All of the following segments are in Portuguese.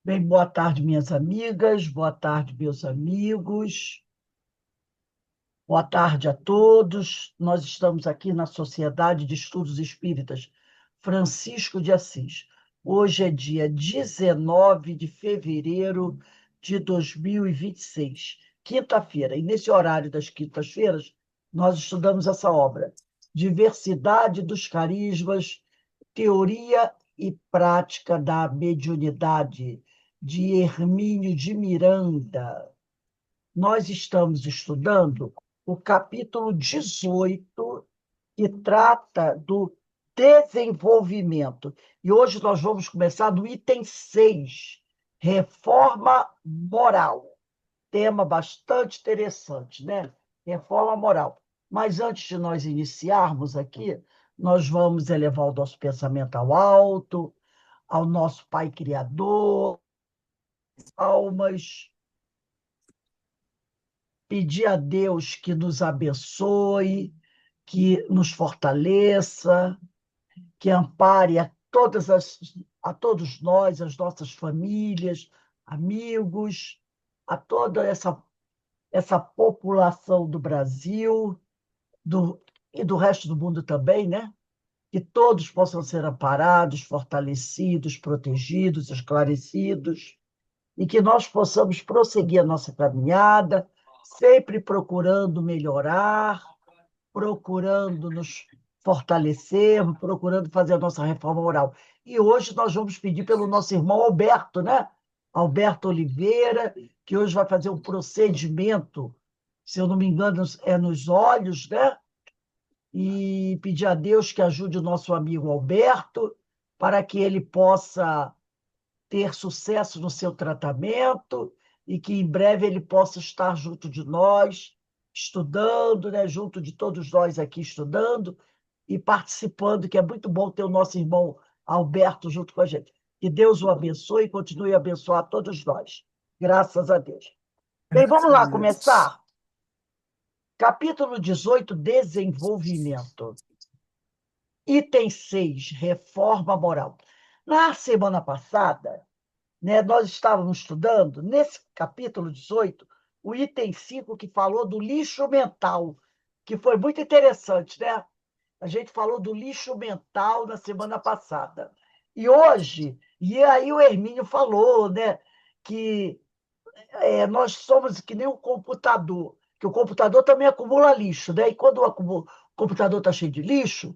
Bem, boa tarde, minhas amigas, boa tarde, meus amigos, boa tarde a todos. Nós estamos aqui na Sociedade de Estudos Espíritas Francisco de Assis. Hoje é dia 19 de fevereiro de 2026, quinta-feira. E nesse horário das quintas-feiras, nós estudamos essa obra, Diversidade dos Carismas, Teoria e Prática da Mediunidade, de Hermínio de Miranda. Nós estamos estudando o capítulo 18, que trata do desenvolvimento. E hoje nós vamos começar no item 6, reforma moral. Tema bastante interessante, né? Reforma moral. Mas antes de nós iniciarmos aqui, nós vamos elevar o nosso pensamento ao alto, ao nosso Pai Criador, almas, pedir a Deus que nos abençoe, que nos fortaleça, que ampare a todos nós, as nossas famílias, amigos, a toda essa população do Brasil do, e do resto do mundo também, né? Que todos possam ser amparados, fortalecidos, protegidos, esclarecidos, e que nós possamos prosseguir a nossa caminhada, sempre procurando melhorar, procurando nos fortalecer, procurando fazer a nossa reforma moral. E hoje nós vamos pedir pelo nosso irmão Alberto, né? Alberto Oliveira, que hoje vai fazer um procedimento, se eu não me engano, é nos olhos, né? E pedir a Deus que ajude o nosso amigo Alberto para que ele possa ter sucesso no seu tratamento e que em breve ele possa estar junto de nós, estudando, né, junto de todos nós aqui estudando e participando, que é muito bom ter o nosso irmão Alberto junto com a gente. Que Deus o abençoe e continue a abençoar todos nós. Graças a Deus. Bem, Graças vamos a lá Deus. começar? Capítulo 18, Desenvolvimento. Item 6, Reforma Moral. Na semana passada, né, nós estávamos estudando, nesse capítulo 18, o item 5 que falou do lixo mental, que foi muito interessante, né? A gente falou do lixo mental na semana passada. E hoje, e aí o Hermínio falou, né, que nós somos que nem um computador, que o computador também acumula lixo, né? E quando o computador está cheio de lixo,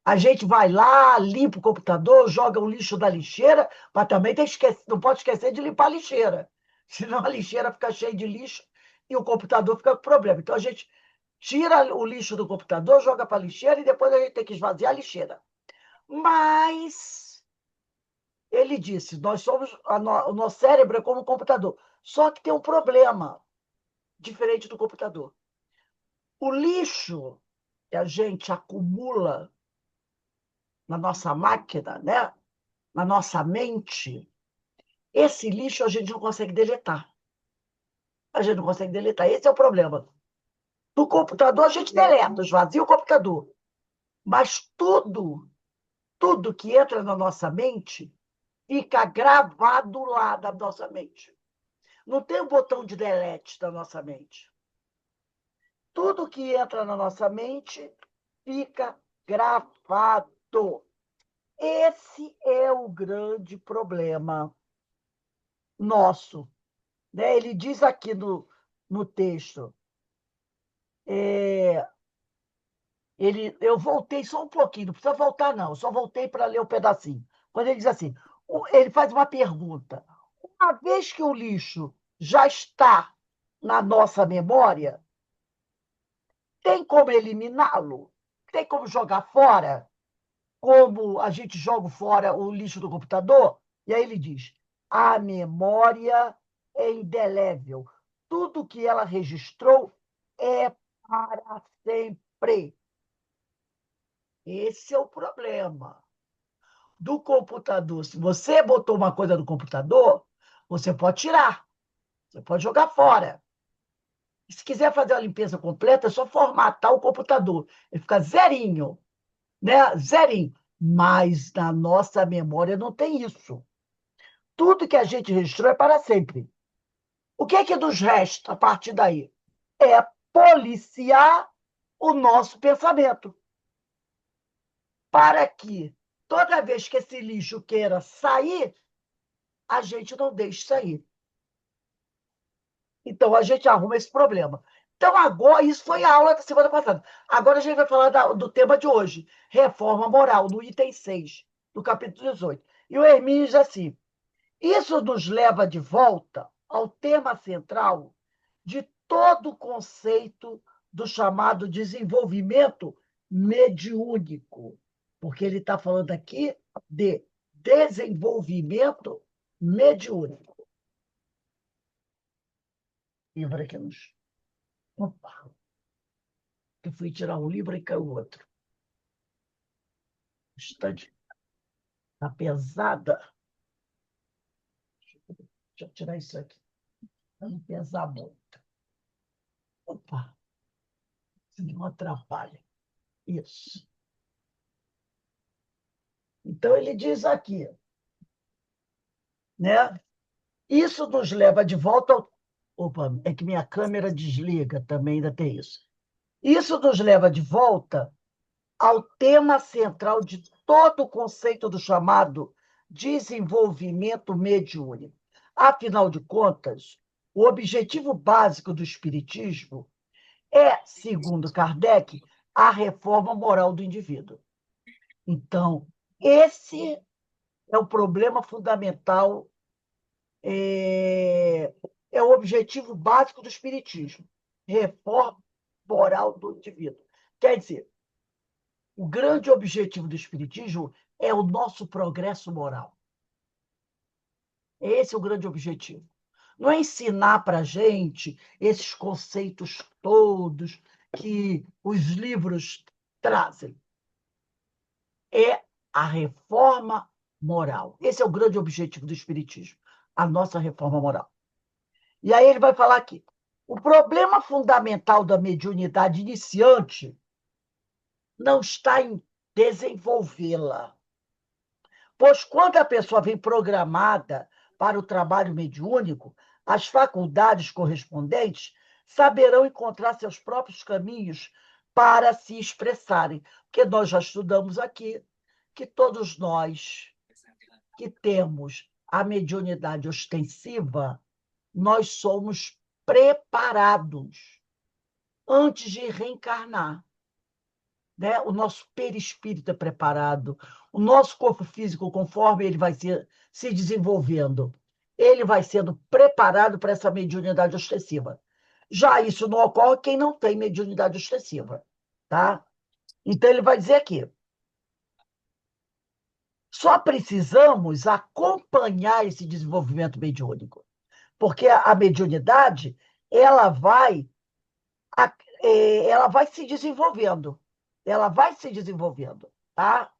a gente vai lá, limpa o computador, joga o lixo da lixeira, mas também não pode esquecer de limpar a lixeira. Senão a lixeira fica cheia de lixo e o computador fica com problema. Então a gente tira o lixo do computador, joga para a lixeira e depois a gente tem que esvaziar a lixeira. Mas ele disse: nós somos, o nosso cérebro é como um computador. Só que tem um problema diferente do computador. O lixo que a gente acumula na nossa máquina, né? Na nossa mente, esse lixo a gente não consegue deletar. A gente não consegue deletar. Esse é o problema. No computador, a gente deleta, esvazia o computador. Mas tudo que entra na nossa mente fica gravado lá na nossa mente. Não tem um botão de delete na nossa mente. Tudo que entra na nossa mente fica gravado. Esse é o grande problema nosso, né? Ele diz aqui no texto, é, eu voltei só um pouquinho, não precisa voltar, não, eu só voltei para ler um pedacinho. Quando ele diz assim, ele faz uma pergunta. Uma vez que o lixo já está na nossa memória, tem como eliminá-lo? Tem como jogar fora? Como a gente joga fora o lixo do computador? E aí ele diz: a memória é indelével. Tudo que ela registrou é para sempre. Esse é o problema do computador. Se você botou uma coisa no computador, você pode tirar, você pode jogar fora. E se quiser fazer a limpeza completa, é só formatar o computador. Ele fica zerinho, né? Zerinho. Mas na nossa memória não tem isso. tudo que a gente registrou é para sempre. O que é que nos resta a partir daí? É policiar o nosso pensamento, para que toda vez que esse lixo queira sair, a gente não deixe sair. Então, a gente arruma esse problema. Então, agora, isso foi a aula da semana passada. Agora a gente vai falar do tema de hoje, reforma moral, no item 6 do capítulo 18. E o Hermínio diz assim: isso nos leva de volta ao tema central de todo o conceito do chamado desenvolvimento mediúnico, porque ele está falando aqui de desenvolvimento mediúnico. Livro aqui nos. Opa, eu fui tirar um livro e caiu outro. Estante está pesada. Deixa eu tirar isso aqui, para não pesar muito. Opa, se não atrapalha. Isso. Então, ele diz aqui, né? Isso nos leva de volta ao. Opa, é que minha câmera desliga também, ainda tem isso. Isso nos leva de volta ao tema central de todo o conceito do chamado desenvolvimento mediúnico. Afinal de contas, o objetivo básico do Espiritismo é, segundo Kardec, a reforma moral do indivíduo. Então, esse é o problema fundamental, é o objetivo básico do Espiritismo, reforma moral do indivíduo. Quer dizer, o grande objetivo do Espiritismo é o nosso progresso moral. Esse é o grande objetivo. Não é ensinar para a gente esses conceitos todos que os livros trazem. É a reforma moral. Esse é o grande objetivo do Espiritismo, a nossa reforma moral. E aí ele vai falar aqui. O problema fundamental da mediunidade iniciante não está em desenvolvê-la. Pois quando a pessoa vem programada para o trabalho mediúnico, as faculdades correspondentes saberão encontrar seus próprios caminhos para se expressarem. Porque nós já estudamos aqui que todos nós que temos a mediunidade ostensiva, nós somos preparados antes de reencarnar. Né? O nosso perispírito é preparado, o nosso corpo físico, conforme ele vai se desenvolvendo, ele vai sendo preparado para essa mediunidade ostensiva. Já isso não ocorre quem não tem mediunidade ostensiva. Tá? Então, ele vai dizer aqui, só precisamos acompanhar esse desenvolvimento mediúnico, porque a mediunidade a- ela vai se desenvolvendo, ela vai se desenvolvendo, tá?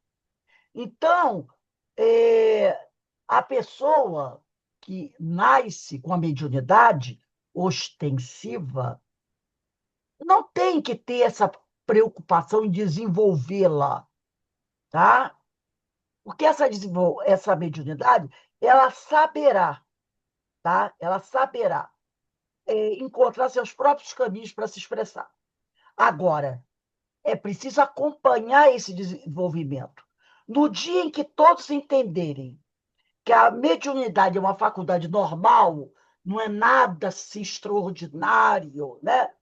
Então, é, a pessoa que nasce com a mediunidade ostensiva não tem que ter essa preocupação em desenvolvê-la, tá? Porque essa mediunidade, ela saberá, tá? Ela saberá encontrar seus próprios caminhos para se expressar. Agora, é preciso acompanhar esse desenvolvimento. No dia em que todos entenderem que a mediunidade é uma faculdade normal, não é nada assim extraordinário, né?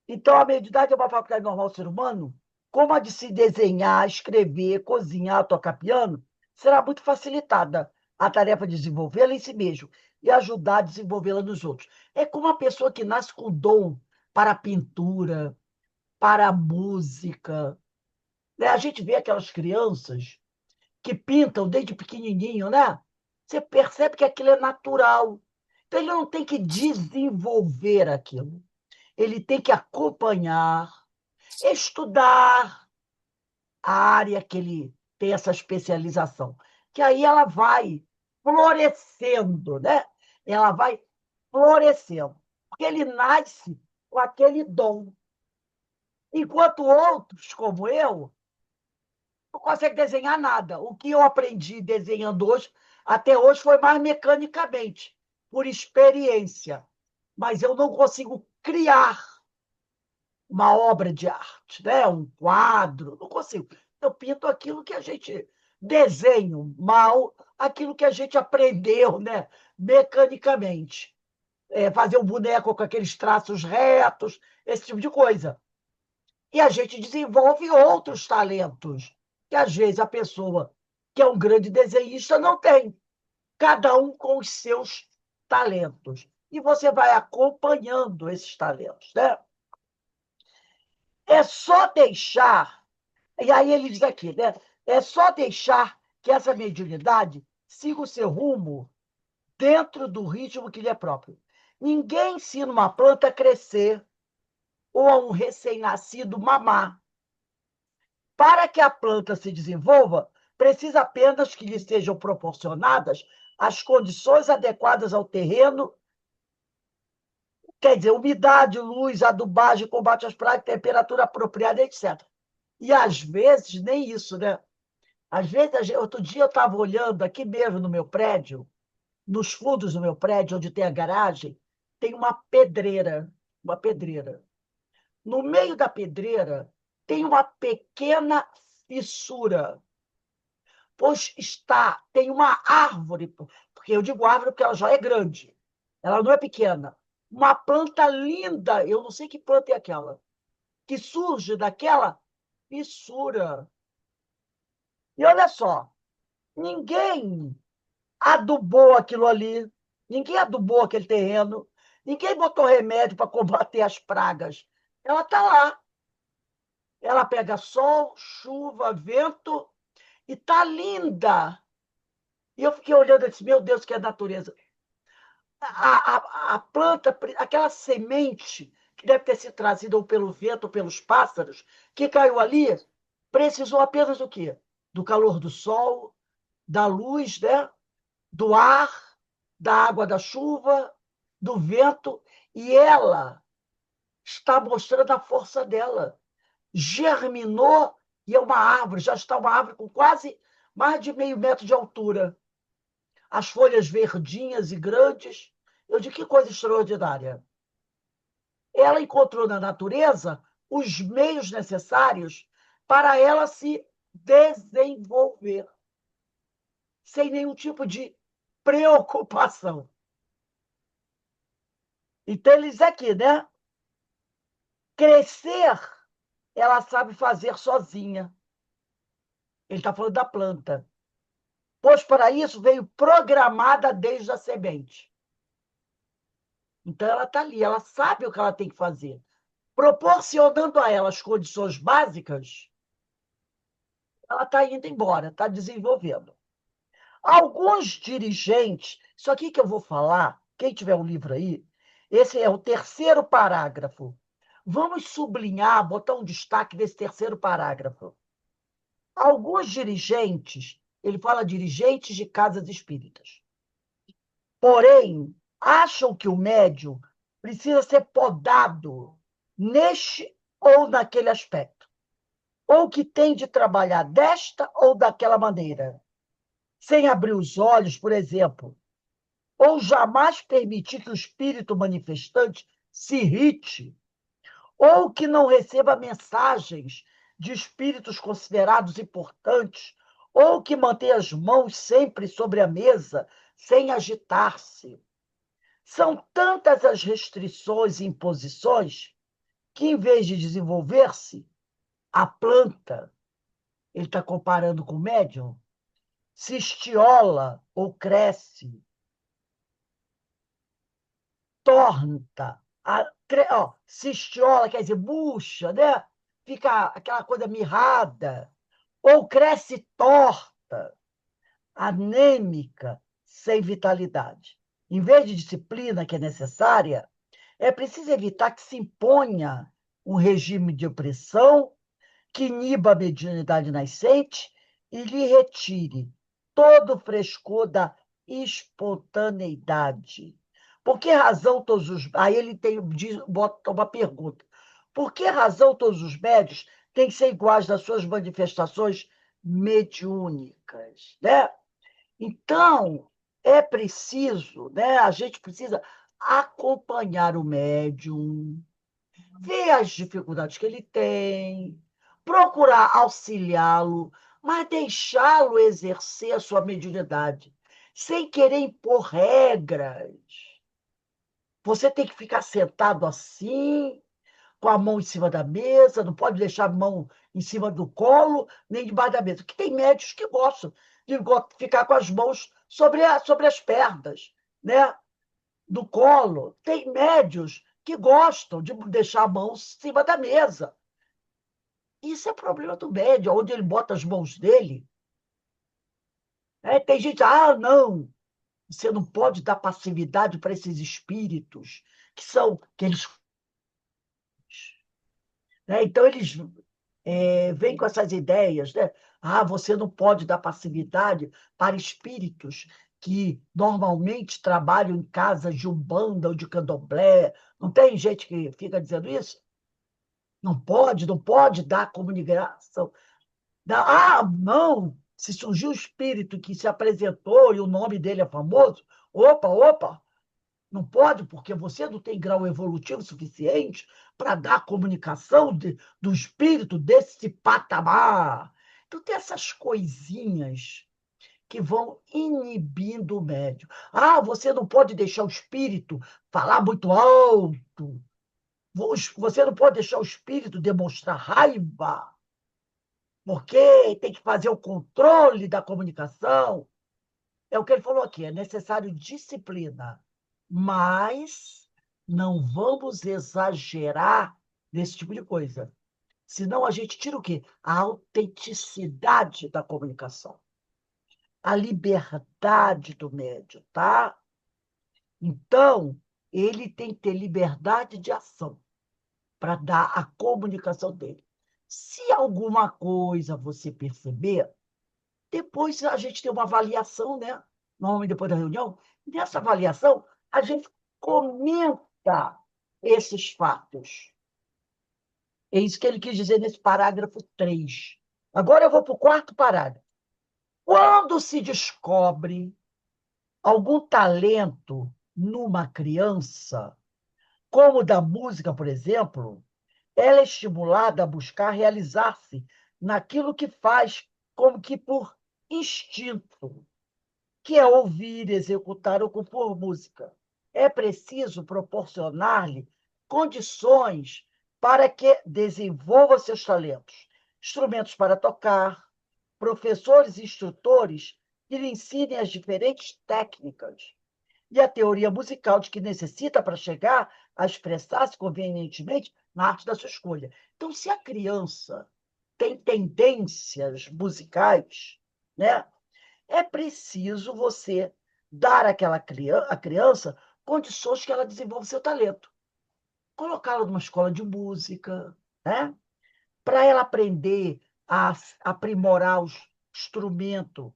Então, a mediunidade é uma faculdade normal do ser humano, como a de se desenhar, escrever, cozinhar, tocar piano, será muito facilitada a tarefa de desenvolvê-la em si mesmo e ajudar a desenvolvê-la nos outros. É como uma pessoa que nasce com dom para a pintura, para a música, né? A gente vê aquelas crianças que pintam desde pequenininho, né? Você percebe que aquilo é natural. Então, ele não tem que desenvolver aquilo. Ele tem que acompanhar, estudar a área que ele tem essa especialização. Que aí ela vai florescendo, né? Ela vai florescendo. Porque ele nasce com aquele dom. Enquanto outros, como eu, não consegue desenhar nada. O que eu aprendi desenhando hoje, até hoje, foi mais mecanicamente, por experiência. Mas eu não consigo criar uma obra de arte, né? Um quadro, não consigo. Eu pinto aquilo que a gente desenho mal, aquilo que a gente aprendeu, né? Mecanicamente. Fazer um boneco com aqueles traços retos, esse tipo de coisa. E a gente desenvolve outros talentos, que às vezes a pessoa que é um grande desenhista não tem, cada um com os seus talentos. E você vai acompanhando esses talentos, né? É só deixar, e aí ele diz aqui, né? É só deixar que essa mediunidade siga o seu rumo dentro do ritmo que lhe é próprio. Ninguém ensina uma planta a crescer ou a um recém-nascido mamar. Para que a planta se desenvolva, precisa apenas que lhe sejam proporcionadas as condições adequadas ao terreno, quer dizer, umidade, luz, adubagem, combate às pragas, temperatura apropriada, etc. E, às vezes, nem isso, né? Às vezes, outro dia eu estava olhando aqui mesmo no meu prédio, nos fundos do meu prédio, onde tem a garagem, tem uma pedreira, uma pedreira. No meio da pedreira tem uma pequena fissura, pois tem uma árvore, porque eu digo árvore porque ela já é grande, ela não é pequena. Uma planta linda, eu não sei que planta é aquela, que surge daquela fissura. E olha só, ninguém adubou aquilo ali, ninguém adubou aquele terreno, ninguém botou remédio para combater as pragas. Ela está lá. Ela pega sol, chuva, vento e está linda. E eu fiquei olhando e disse, meu Deus, que é a natureza. A planta, aquela semente que deve ter sido trazida ou pelo vento ou pelos pássaros, que caiu ali, precisou apenas do quê? Do calor do sol, da luz, né? Do ar, da água da chuva, do vento, e ela está mostrando a força dela. Germinou e é uma árvore, já está uma árvore com quase mais de meio metro de altura. As folhas verdinhas e grandes. Eu digo, que coisa extraordinária. Ela encontrou na natureza os meios necessários para ela se desenvolver, sem nenhum tipo de preocupação. Então, eles aqui, né? Crescer, ela sabe fazer sozinha. Ele está falando da planta. Pois para isso veio programada desde a semente. Então, ela está ali, ela sabe o que ela tem que fazer. Proporcionando a ela as condições básicas, ela está indo embora, está desenvolvendo. Alguns dirigentes, isso aqui que eu vou falar, quem tiver um livro aí, esse é o terceiro parágrafo. Vamos sublinhar, botar um destaque desse terceiro parágrafo. Alguns dirigentes, ele fala dirigentes de casas espíritas, porém, acham que o médium precisa ser podado neste ou naquele aspecto, ou que tem de trabalhar desta ou daquela maneira, sem abrir os olhos, por exemplo, ou jamais permitir que o espírito manifestante se irrite, ou que não receba mensagens de espíritos considerados importantes, ou que mantenha as mãos sempre sobre a mesa, sem agitar-se. São tantas as restrições e imposições que, em vez de desenvolver-se, a planta, ele está comparando com o médium, se estiola ou cresce, torta, se estiola, quer dizer, murcha, né? Fica aquela coisa mirrada, ou cresce torta, anêmica, sem vitalidade. Em vez de disciplina que é necessária, é preciso evitar que se imponha um regime de opressão que iniba a mediunidade nascente e lhe retire todo o frescor da espontaneidade. Por que razão todos os. Aí ele bota uma pergunta. Por que razão todos os médios têm que ser iguais nas suas manifestações mediúnicas, né? Então, é preciso, né? A gente precisa acompanhar o médium, ver as dificuldades que ele tem, procurar auxiliá-lo, mas deixá-lo exercer a sua mediunidade, sem querer impor regras. Você tem que ficar sentado assim, com a mão em cima da mesa, não pode deixar a mão em cima do colo, nem debaixo da mesa. Porque tem médicos que gostam de ficar com as mãos sobre as pernas, né? Do colo. Tem médios que gostam de deixar a mão em cima da mesa. Isso é problema do médio, onde ele bota as mãos dele. Né? Tem gente, não, você não pode dar passividade para esses espíritos que eles, né? Então eles vêm com essas ideias, né? Você não pode dar passividade para espíritos que normalmente trabalham em casas de umbanda ou de candomblé. Não tem gente que fica dizendo isso? Não pode dar comunicação. Não! Se surgiu um espírito que se apresentou e o nome dele é famoso, opa, opa, não pode, porque você não tem grau evolutivo suficiente para dar comunicação do espírito desse patamar. Então, tem essas coisinhas que vão inibindo o médium. Você não pode deixar o espírito falar muito alto. Você não pode deixar o espírito demonstrar raiva, porque tem que fazer o controle da comunicação. É o que ele falou aqui, é necessário disciplina, mas não vamos exagerar nesse tipo de coisa. Senão a gente tira o quê? A autenticidade da comunicação, a liberdade do médium, tá? Então, ele tem que ter liberdade de ação para dar a comunicação dele. Se alguma coisa você perceber, depois a gente tem uma avaliação, né? Normalmente depois da reunião. Nessa avaliação, a gente comenta esses fatos. É isso que ele quis dizer nesse parágrafo 3. Agora eu vou para o quarto parágrafo. Quando se descobre algum talento numa criança, como o da música, por exemplo, ela é estimulada a buscar realizar-se naquilo que faz, como que por instinto, que é ouvir, executar ou compor música. É preciso proporcionar-lhe condições para que desenvolva seus talentos, instrumentos para tocar, professores e instrutores que lhe ensinem as diferentes técnicas e a teoria musical de que necessita para chegar a expressar-se convenientemente na arte da sua escolha. Então, se a criança tem tendências musicais, né, é preciso você dar à criança condições que ela desenvolva seu talento. Colocá-la numa escola de música, né? Para ela aprender a aprimorar o instrumento,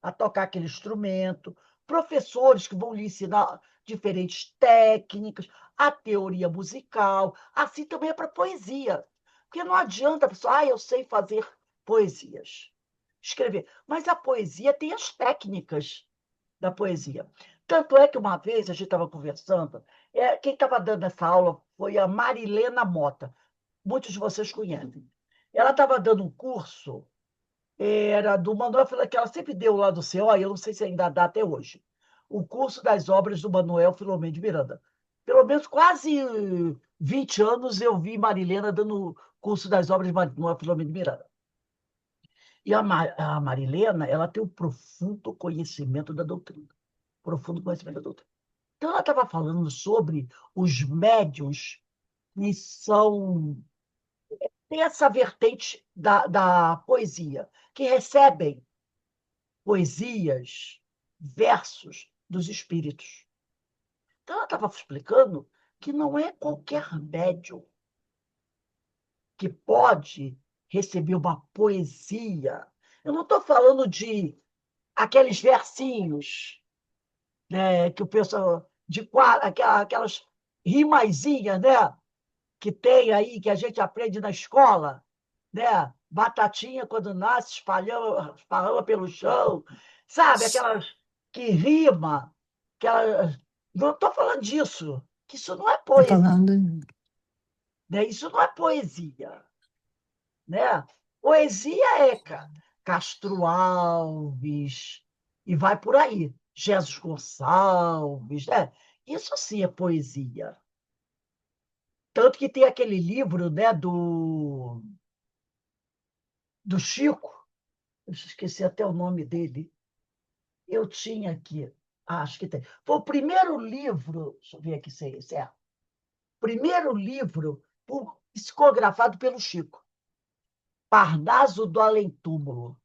a tocar aquele instrumento, professores que vão lhe ensinar diferentes técnicas, a teoria musical, assim também é para poesia. Porque não adianta a pessoa, eu sei fazer poesias, escrever. Mas a poesia tem as técnicas da poesia. Tanto é que uma vez a gente estava conversando, quem estava dando essa aula foi a Marilena Mota. Muitos de vocês conhecem. Ela estava dando um curso, era do Manuel, que ela sempre deu lá do CEO, eu não sei se ainda dá até hoje. O curso das obras do Manuel Filomeno de Miranda. Pelo menos quase 20 anos eu vi Marilena dando curso das obras de Manuel Filomeno de Miranda. E a Marilena, ela tem um profundo conhecimento da doutrina. Profundo conhecimento da doutrina. Então, ela estava falando sobre os médiuns que têm essa vertente da poesia, que recebem poesias, versos dos espíritos. Então, ela estava explicando que não é qualquer médium que pode receber uma poesia. Eu não estou falando de aqueles versinhos, né, que o pessoal aquelas rimazinhas, né, que tem aí que a gente aprende na escola, né, batatinha quando nasce, esparrama pelo chão, sabe? Aquelas que rima, aquelas... Não estou falando disso, que isso não é Tá poesia, falando. né? Isso não é poesia, né? Poesia é Castro Alves, e vai por aí. Jesus Gonçalves, né? Isso sim é poesia. Tanto que tem aquele livro, né, do Chico, eu esqueci até o nome dele. Eu tinha aqui, acho que tem. Foi o primeiro livro, deixa eu ver aqui se é esse, primeiro livro psicografado pelo Chico, Parnaso do Além-Túmulo.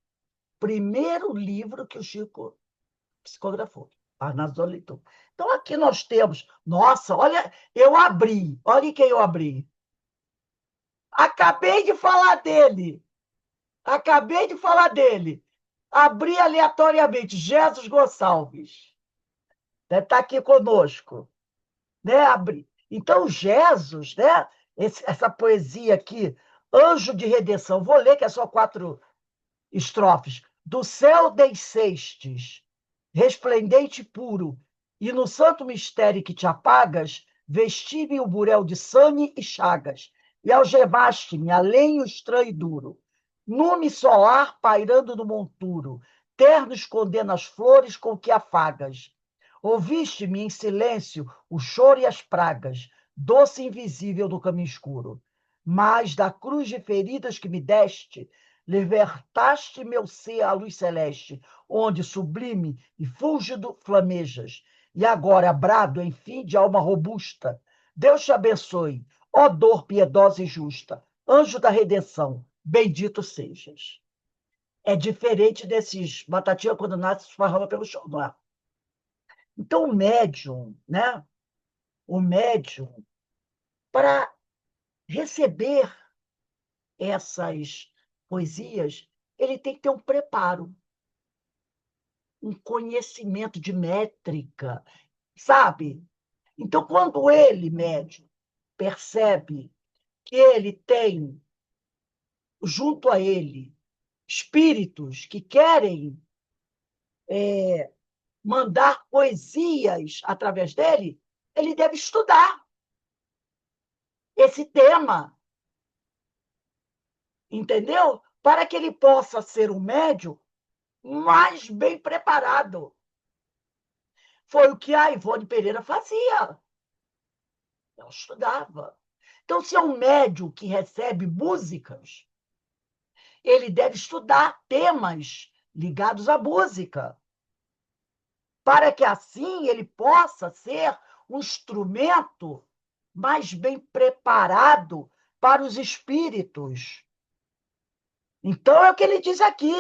Primeiro livro que o Chico psicografou, Parnaso do Além-Túmulo. Então, aqui nós temos, nossa, olha, eu abri, olha quem eu abri. Acabei de falar dele. Acabei de falar dele. Abri aleatoriamente, Jesus Gonçalves. Está aqui conosco. Né? Abri. Então, Jesus, né? Essa poesia aqui, Anjo de Redenção, vou ler que é só 4 estrofes. Do céu descestes, resplendente e puro, e no santo mistério que te apagas, vesti-me o burel de sangue e chagas, e algemaste-me além o estranho e duro. Nume solar pairando no monturo, terno escondendo as flores com que afagas. Ouviste-me em silêncio o choro e as pragas, doce invisível do caminho escuro. Mas da cruz de feridas que me deste, libertaste meu ser à luz celeste, onde sublime e fúlgido flamejas. E agora brado, enfim, de alma robusta. Deus te abençoe, ó dor piedosa e justa, anjo da redenção, bendito sejas. É diferente desses batatinha quando nasce esparrama pelo chão, não é? Então, o médium, né? O médium, para receber essas poesias, ele tem que ter um preparo, um conhecimento de métrica, sabe? Então, quando ele, médium, percebe que ele tem junto a ele espíritos que querem mandar poesias através dele, ele deve estudar esse tema, entendeu? Para que ele possa ser um médium mais bem preparado. Foi o que a Ivone Pereira fazia. Ela estudava. Então, se é um médium que recebe músicas, ele deve estudar temas ligados à música, para que assim ele possa ser um instrumento mais bem preparado para os espíritos. Então, é o que ele diz aqui.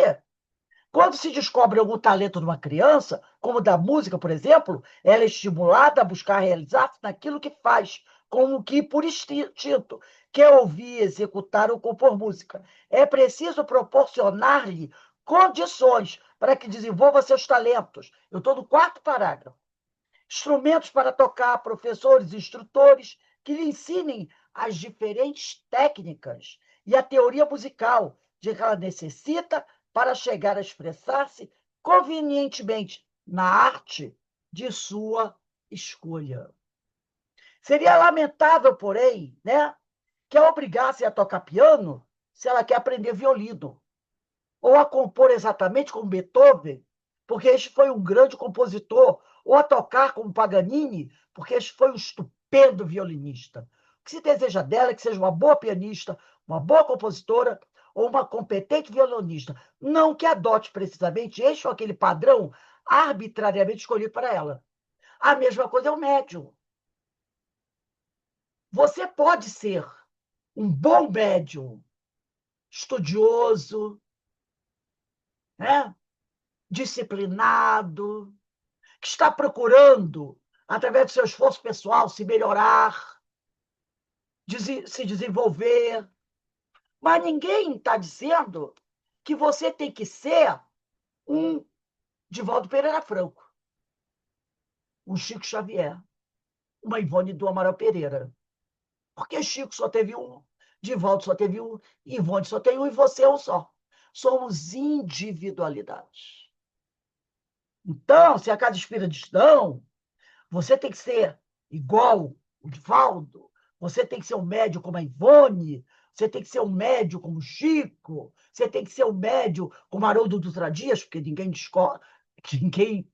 Quando se descobre algum talento numa criança, como da música, por exemplo, ela é estimulada a buscar realizar-se naquilo que faz, como que por instinto, quer ouvir, executar ou compor música. É preciso proporcionar-lhe condições para que desenvolva seus talentos. Eu estou no 4º parágrafo. Instrumentos para tocar, professores, instrutores que lhe ensinem as diferentes técnicas e a teoria musical de que ela necessita para chegar a expressar-se convenientemente na arte de sua escolha. Seria lamentável, porém, né, que a obrigasse a tocar piano se ela quer aprender violino, ou a compor exatamente como Beethoven, porque este foi um grande compositor, ou a tocar como Paganini, porque este foi um estupendo violinista. O que se deseja dela é que seja uma boa pianista, uma boa compositora ou uma competente violonista, não que adote precisamente este ou aquele padrão arbitrariamente escolhido para ela. A mesma coisa é o médium. Você pode ser um bom médium, estudioso, né? Disciplinado, que está procurando, através do seu esforço pessoal, se melhorar, se desenvolver. Mas ninguém está dizendo que você tem que ser um Divaldo Pereira Franco, um Chico Xavier, uma Ivone do Amaral Pereira. Porque Chico só teve um, Divaldo só teve um, Ivone só tem um e você é um só. Somos individualidades. Então, se a cada espírita diz não, você tem que ser igual o Divaldo, você tem que ser um médio como a Ivone, você tem que ser um médio como o Chico, você tem que ser um médio como Haroldo Dutra Dias, porque ninguém discorda, ninguém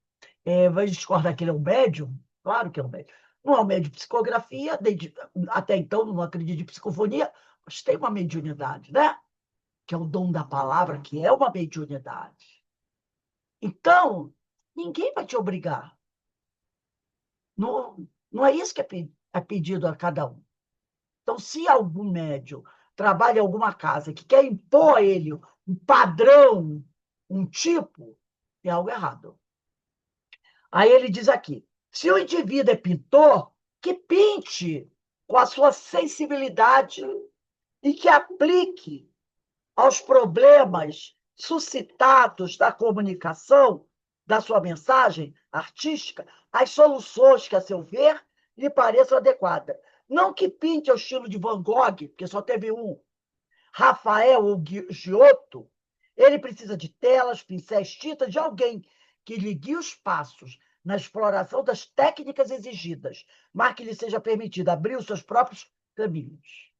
vai discordar que ele é um médium, claro que é um médium. Não é um médium de psicografia, até então não acredito em psicofonia, mas tem uma mediunidade, né? Que é o dom da palavra, que é uma mediunidade. Então, ninguém vai te obrigar. Não, não é isso que é pedido a cada um. Então, se algum médium trabalha em alguma casa que quer impor a ele um padrão, um tipo, tem algo errado. Aí ele diz aqui: se o indivíduo é pintor, que pinte com a sua sensibilidade e que aplique aos problemas suscitados da comunicação da sua mensagem artística as soluções que, a seu ver, lhe pareçam adequadas. Não que pinte ao estilo de Van Gogh, porque só teve um, Rafael ou Giotto, ele precisa de telas, pincéis, tintas, de alguém que lhe guie os passos na exploração das técnicas exigidas, mas que lhe seja permitido abrir os seus próprios caminhos.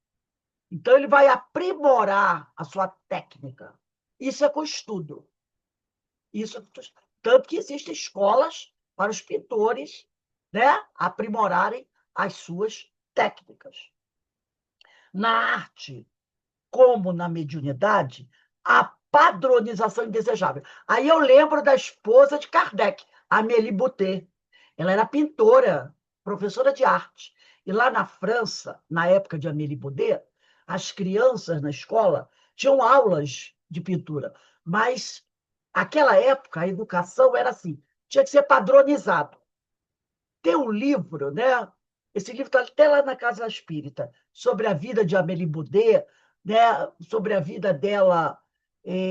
Então, ele vai aprimorar a sua técnica. Isso é com estudo. Tanto que existem escolas para os pintores, né, aprimorarem as suas técnicas. Na arte, como na mediunidade, a padronização indesejável. Aí eu lembro da esposa de Kardec, Amélie Boutet. Ela era pintora, professora de arte. E lá na França, na época de Amélie Boutet, as crianças na escola tinham aulas de pintura. Mas, naquela época, a educação era assim, tinha que ser padronizado. Tem um livro, né? Esse livro está até lá na Casa Espírita, sobre a vida de Amélie Boudet, né? Sobre a vida dela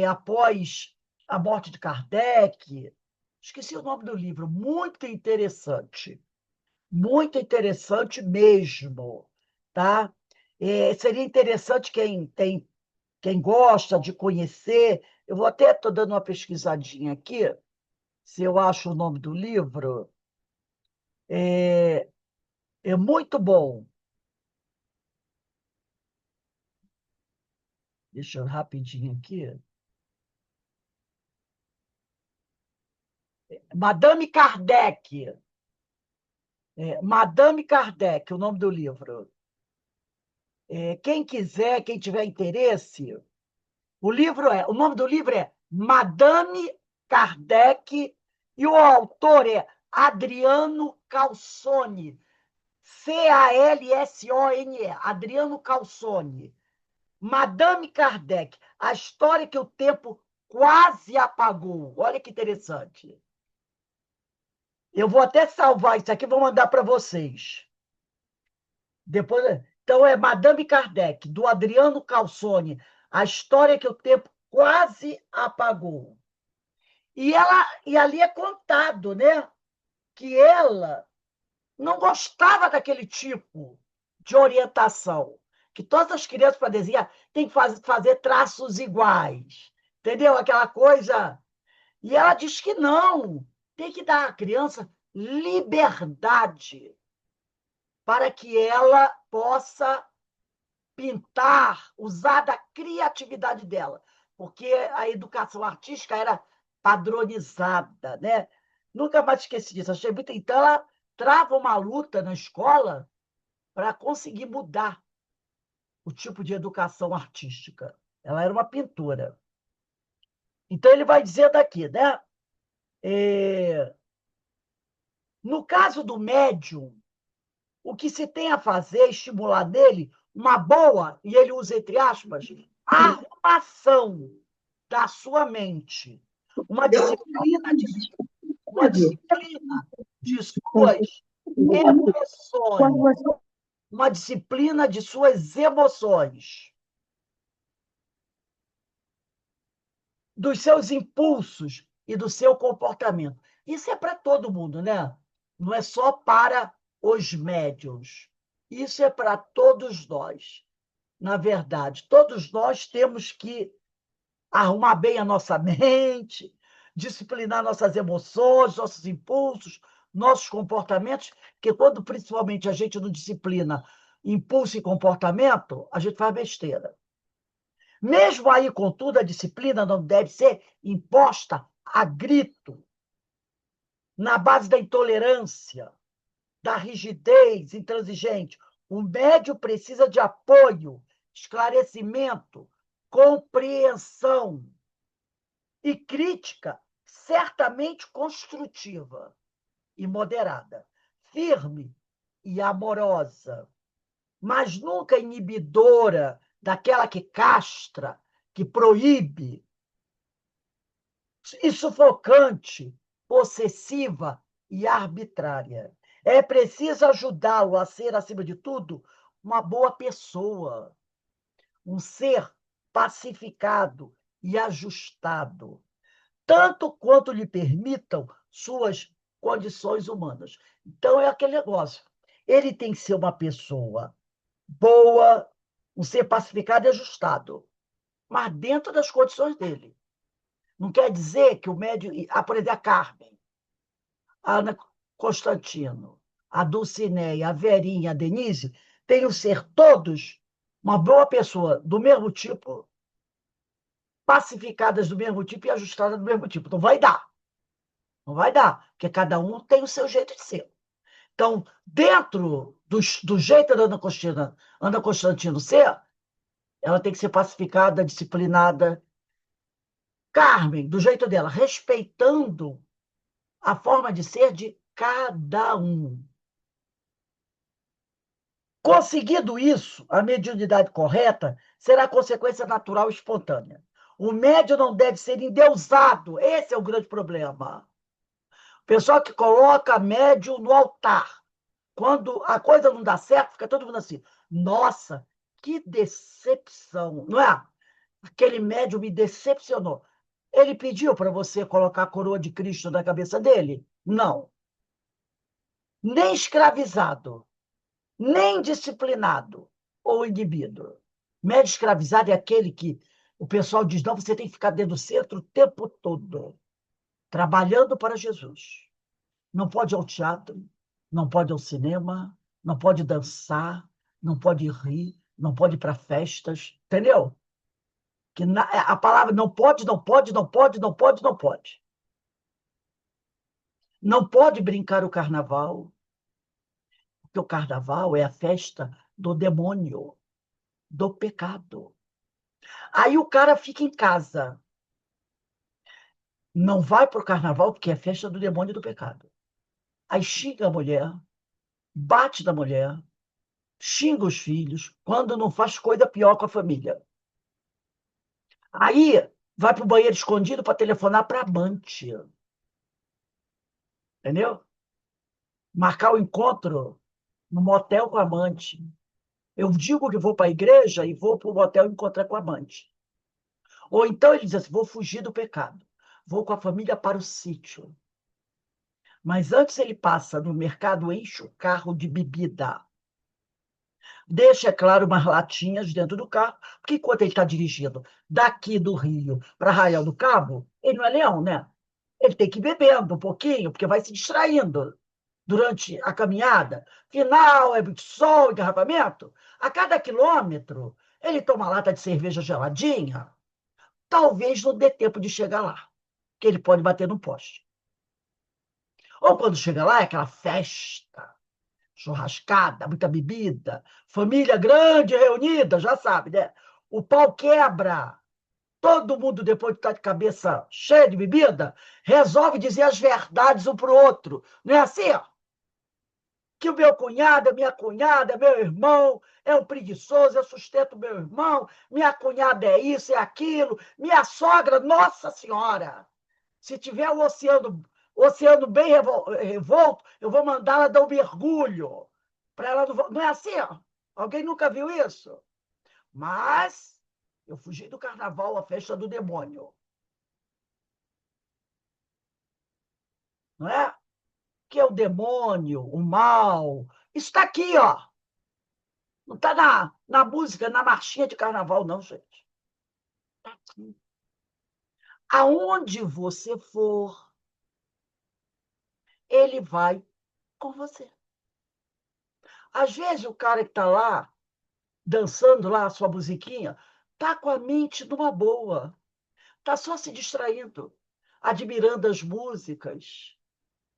após a morte de Kardec. Esqueci o nome do livro, muito interessante mesmo, tá? Seria interessante quem gosta de conhecer. Eu vou até estou dando uma pesquisadinha aqui, se eu acho o nome do livro. É, é muito bom. Deixa eu rapidinho aqui. Madame Kardec. Madame Kardec, o nome do livro. Quem quiser, quem tiver interesse, o nome do livro é Madame Kardec e o autor é Adriano Calzone. Calsone, Adriano Calzone. Madame Kardec, a história que o tempo quase apagou. Olha que interessante. Eu vou até salvar isso aqui e vou mandar para vocês. Depois, então, é Madame Kardec, do Adriano Calzone, a história que o tempo quase apagou. E ali é contado, né, que ela não gostava daquele tipo de orientação, que todas as crianças para desenhar têm que fazer traços iguais, entendeu? Aquela coisa. E ela diz que não, tem que dar à criança liberdade para que ela possa pintar, usar da criatividade dela, porque a educação artística era padronizada, né? Nunca mais esqueci disso. Achei muito. Então, ela trava uma luta na escola para conseguir mudar o tipo de educação artística. Ela era uma pintora. Então, ele vai dizer daqui, né? No caso do médium, o que se tem a fazer é estimular nele uma boa, e ele usa entre aspas, arrumação da sua mente, uma disciplina de suas emoções, uma disciplina de suas emoções, dos seus impulsos e do seu comportamento. Isso é para todo mundo, né? Não é só para os médiuns. Isso é para todos nós. na verdade, todos nós temos que arrumar bem a nossa mente, disciplinar nossas emoções, nossos impulsos, nossos comportamentos, porque quando principalmente a gente não disciplina impulso e comportamento, a gente faz besteira. Mesmo aí, contudo, a disciplina não deve ser imposta a grito, na base da intolerância, da rigidez intransigente. O médio precisa de apoio, esclarecimento, compreensão e crítica certamente construtiva e moderada, firme e amorosa, mas nunca inibidora daquela que castra, que proíbe, e sufocante, possessiva e arbitrária. É preciso ajudá-lo a ser, acima de tudo, uma boa pessoa, um ser pacificado e ajustado, tanto quanto lhe permitam suas condições humanas. Então, é aquele negócio. Ele tem que ser uma pessoa boa, um ser pacificado e ajustado, mas dentro das condições dele. Não quer dizer que o médio. Por exemplo, a Carmen, a Ana Constantino, a Dulcineia, a Verinha, a Denise, têm que ser todos uma boa pessoa, do mesmo tipo, pacificadas do mesmo tipo e ajustadas do mesmo tipo. Não vai dar. Não vai dar, porque cada um tem o seu jeito de ser. Então, dentro do jeito da Ana Constantino ser, ela tem que ser pacificada, disciplinada. Carmen, do jeito dela, respeitando a forma de ser de cada um. Conseguido isso, a mediunidade correta será consequência natural e espontânea. O médium não deve ser endeusado. Esse é o grande problema. O pessoal que coloca médium no altar. Quando a coisa não dá certo, fica todo mundo assim: nossa, que decepção, não é? Aquele médium me decepcionou. Ele pediu para você colocar a coroa de Cristo na cabeça dele? Não. Nem escravizado, nem disciplinado ou inibido. Médio escravizado é aquele que o pessoal diz: não, você tem que ficar dentro do centro o tempo todo, trabalhando para Jesus. Não pode ir ao teatro, não pode ir ao cinema, não pode dançar, não pode rir, não pode ir para festas, entendeu? A palavra não pode, não pode, não pode, não pode, não pode. Não pode brincar o carnaval, porque o carnaval é a festa do demônio, do pecado. Aí o cara fica em casa, não vai para o carnaval porque é festa do demônio e do pecado. Aí xinga a mulher, bate na mulher, xinga os filhos, quando não faz coisa pior com a família. Aí vai para o banheiro escondido para telefonar para amante, entendeu? Marcar o encontro no motel com a amante. Eu digo que vou para a igreja e vou para o motel encontrar com a amante. Ou então ele diz assim: vou fugir do pecado, vou com a família para o sítio. Mas antes ele passa no mercado, enche o carro de bebida. Deixa, é claro, umas latinhas dentro do carro, porque enquanto ele está dirigindo daqui do Rio para Arraial do Cabo, ele não é leão, né? Ele tem que ir bebendo um pouquinho, porque vai se distraindo durante a caminhada. Final, é muito sol, engarrafamento. A cada quilômetro, ele toma lata de cerveja geladinha. Talvez não dê tempo de chegar lá, que ele pode bater no poste. Ou quando chega lá, é aquela festa, churrascada, muita bebida, família grande reunida, já sabe, né? O pau quebra. Todo mundo, depois de estar de cabeça cheia de bebida, resolve dizer as verdades um para o outro. Não é assim? Que o meu cunhado, a minha cunhada, meu irmão é um preguiçoso, eu sustento meu irmão, minha cunhada é isso, é aquilo, minha sogra, Nossa Senhora! Se tiver o oceano bem revolto, eu vou mandar ela dar um mergulho. Para ela não é assim? Alguém nunca viu isso? Mas eu fugi do carnaval, a festa do demônio. Não é? Que é o demônio, o mal. Está aqui, ó. Não está na música, na marchinha de carnaval, não, gente. Está aqui. Aonde você for, ele vai com você. Às vezes o cara que está lá, dançando lá a sua musiquinha, está com a mente numa boa. Está só se distraindo, admirando as músicas.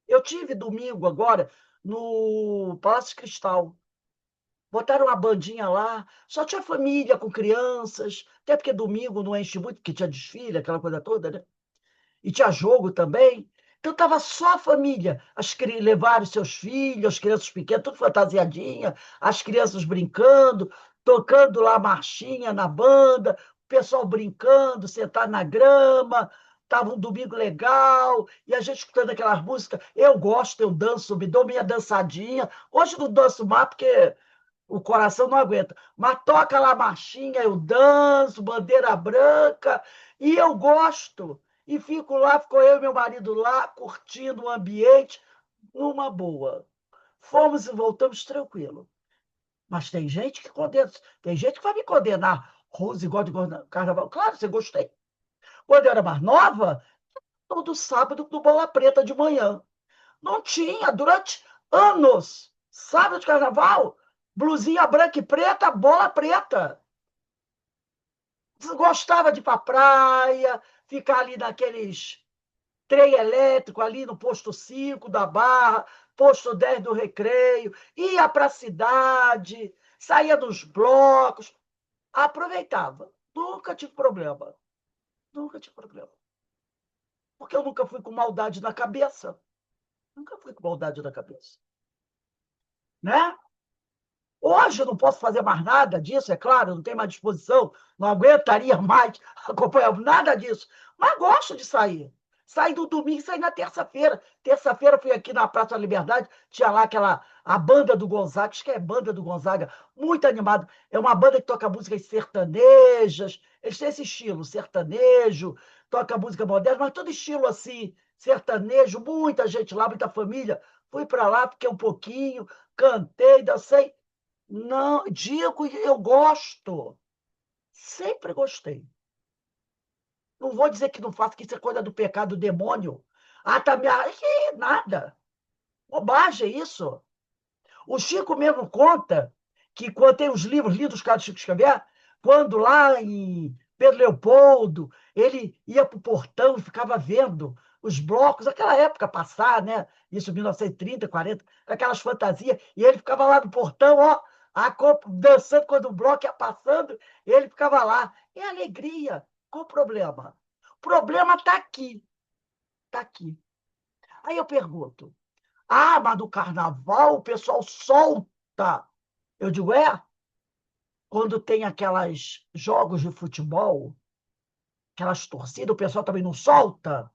Eu tive domingo agora no Palácio Cristal. Botaram uma bandinha lá, só tinha família com crianças, até porque domingo não enche muito, porque tinha desfile, aquela coisa toda, né? E tinha jogo também. Então estava só a família. Levaram seus filhos, as crianças pequenas, tudo fantasiadinha, as crianças brincando, tocando lá a marchinha na banda, o pessoal brincando, sentado na grama. Estava um domingo legal, e a gente escutando aquelas músicas. Eu gosto, eu danço, me dou minha dançadinha. Hoje não danço mais, porque o coração não aguenta. Mas toca lá a marchinha, eu danço, bandeira branca, e eu gosto. E fico lá, ficou eu e meu marido lá, curtindo o ambiente, numa boa. Fomos e voltamos tranquilo. Mas tem gente que condena, tem gente que vai me condenar. Rose, gosta de carnaval. Claro, você gostei. Quando eu era mais nova, todo sábado no Bola Preta de manhã. Não tinha, durante anos. Sábado de carnaval, blusinha branca e preta, bola preta. Gostava de ir para a praia, ficar ali naqueles trem elétrico, ali no posto 5 da Barra, posto 10 do Recreio, ia para a cidade, saía dos blocos, aproveitava. Nunca tive problema. Nunca tive problema. Porque eu nunca fui com maldade na cabeça. Nunca fui com maldade na cabeça. Né? Hoje eu não posso fazer mais nada disso, é claro, não tenho mais disposição, não aguentaria mais acompanhar nada disso. Mas gosto de sair. Saí no domingo e saí na terça-feira. Terça-feira fui aqui na Praça da Liberdade, tinha lá a banda do Gonzaga, acho que é banda do Gonzaga, muito animado. É uma banda que toca músicas sertanejas, eles têm esse estilo, sertanejo, toca música moderna, mas todo estilo assim, sertanejo, muita gente lá, muita família. Fui para lá, fiquei um pouquinho, cantei, dancei. Não, digo, eu gosto. Sempre gostei. Não vou dizer que não faço, que isso é coisa do pecado do demônio. Ah, tá me. Ih, nada. Bobagem isso. O Chico mesmo conta que quando tem os livros lidos, cara, do Chico Xavier, quando lá em Pedro Leopoldo, ele ia para o portão e ficava vendo os blocos, aquela época passar, né? Isso, 1930, 40, com aquelas fantasias, e ele ficava lá no portão, ó, dançando quando o bloco ia passando, ele ficava lá. É alegria. Qual o problema? O problema está aqui. Está aqui. Aí eu pergunto, ah, mas no carnaval o pessoal solta. Eu digo, quando tem aquelas jogos de futebol, aquelas torcidas, o pessoal também não solta,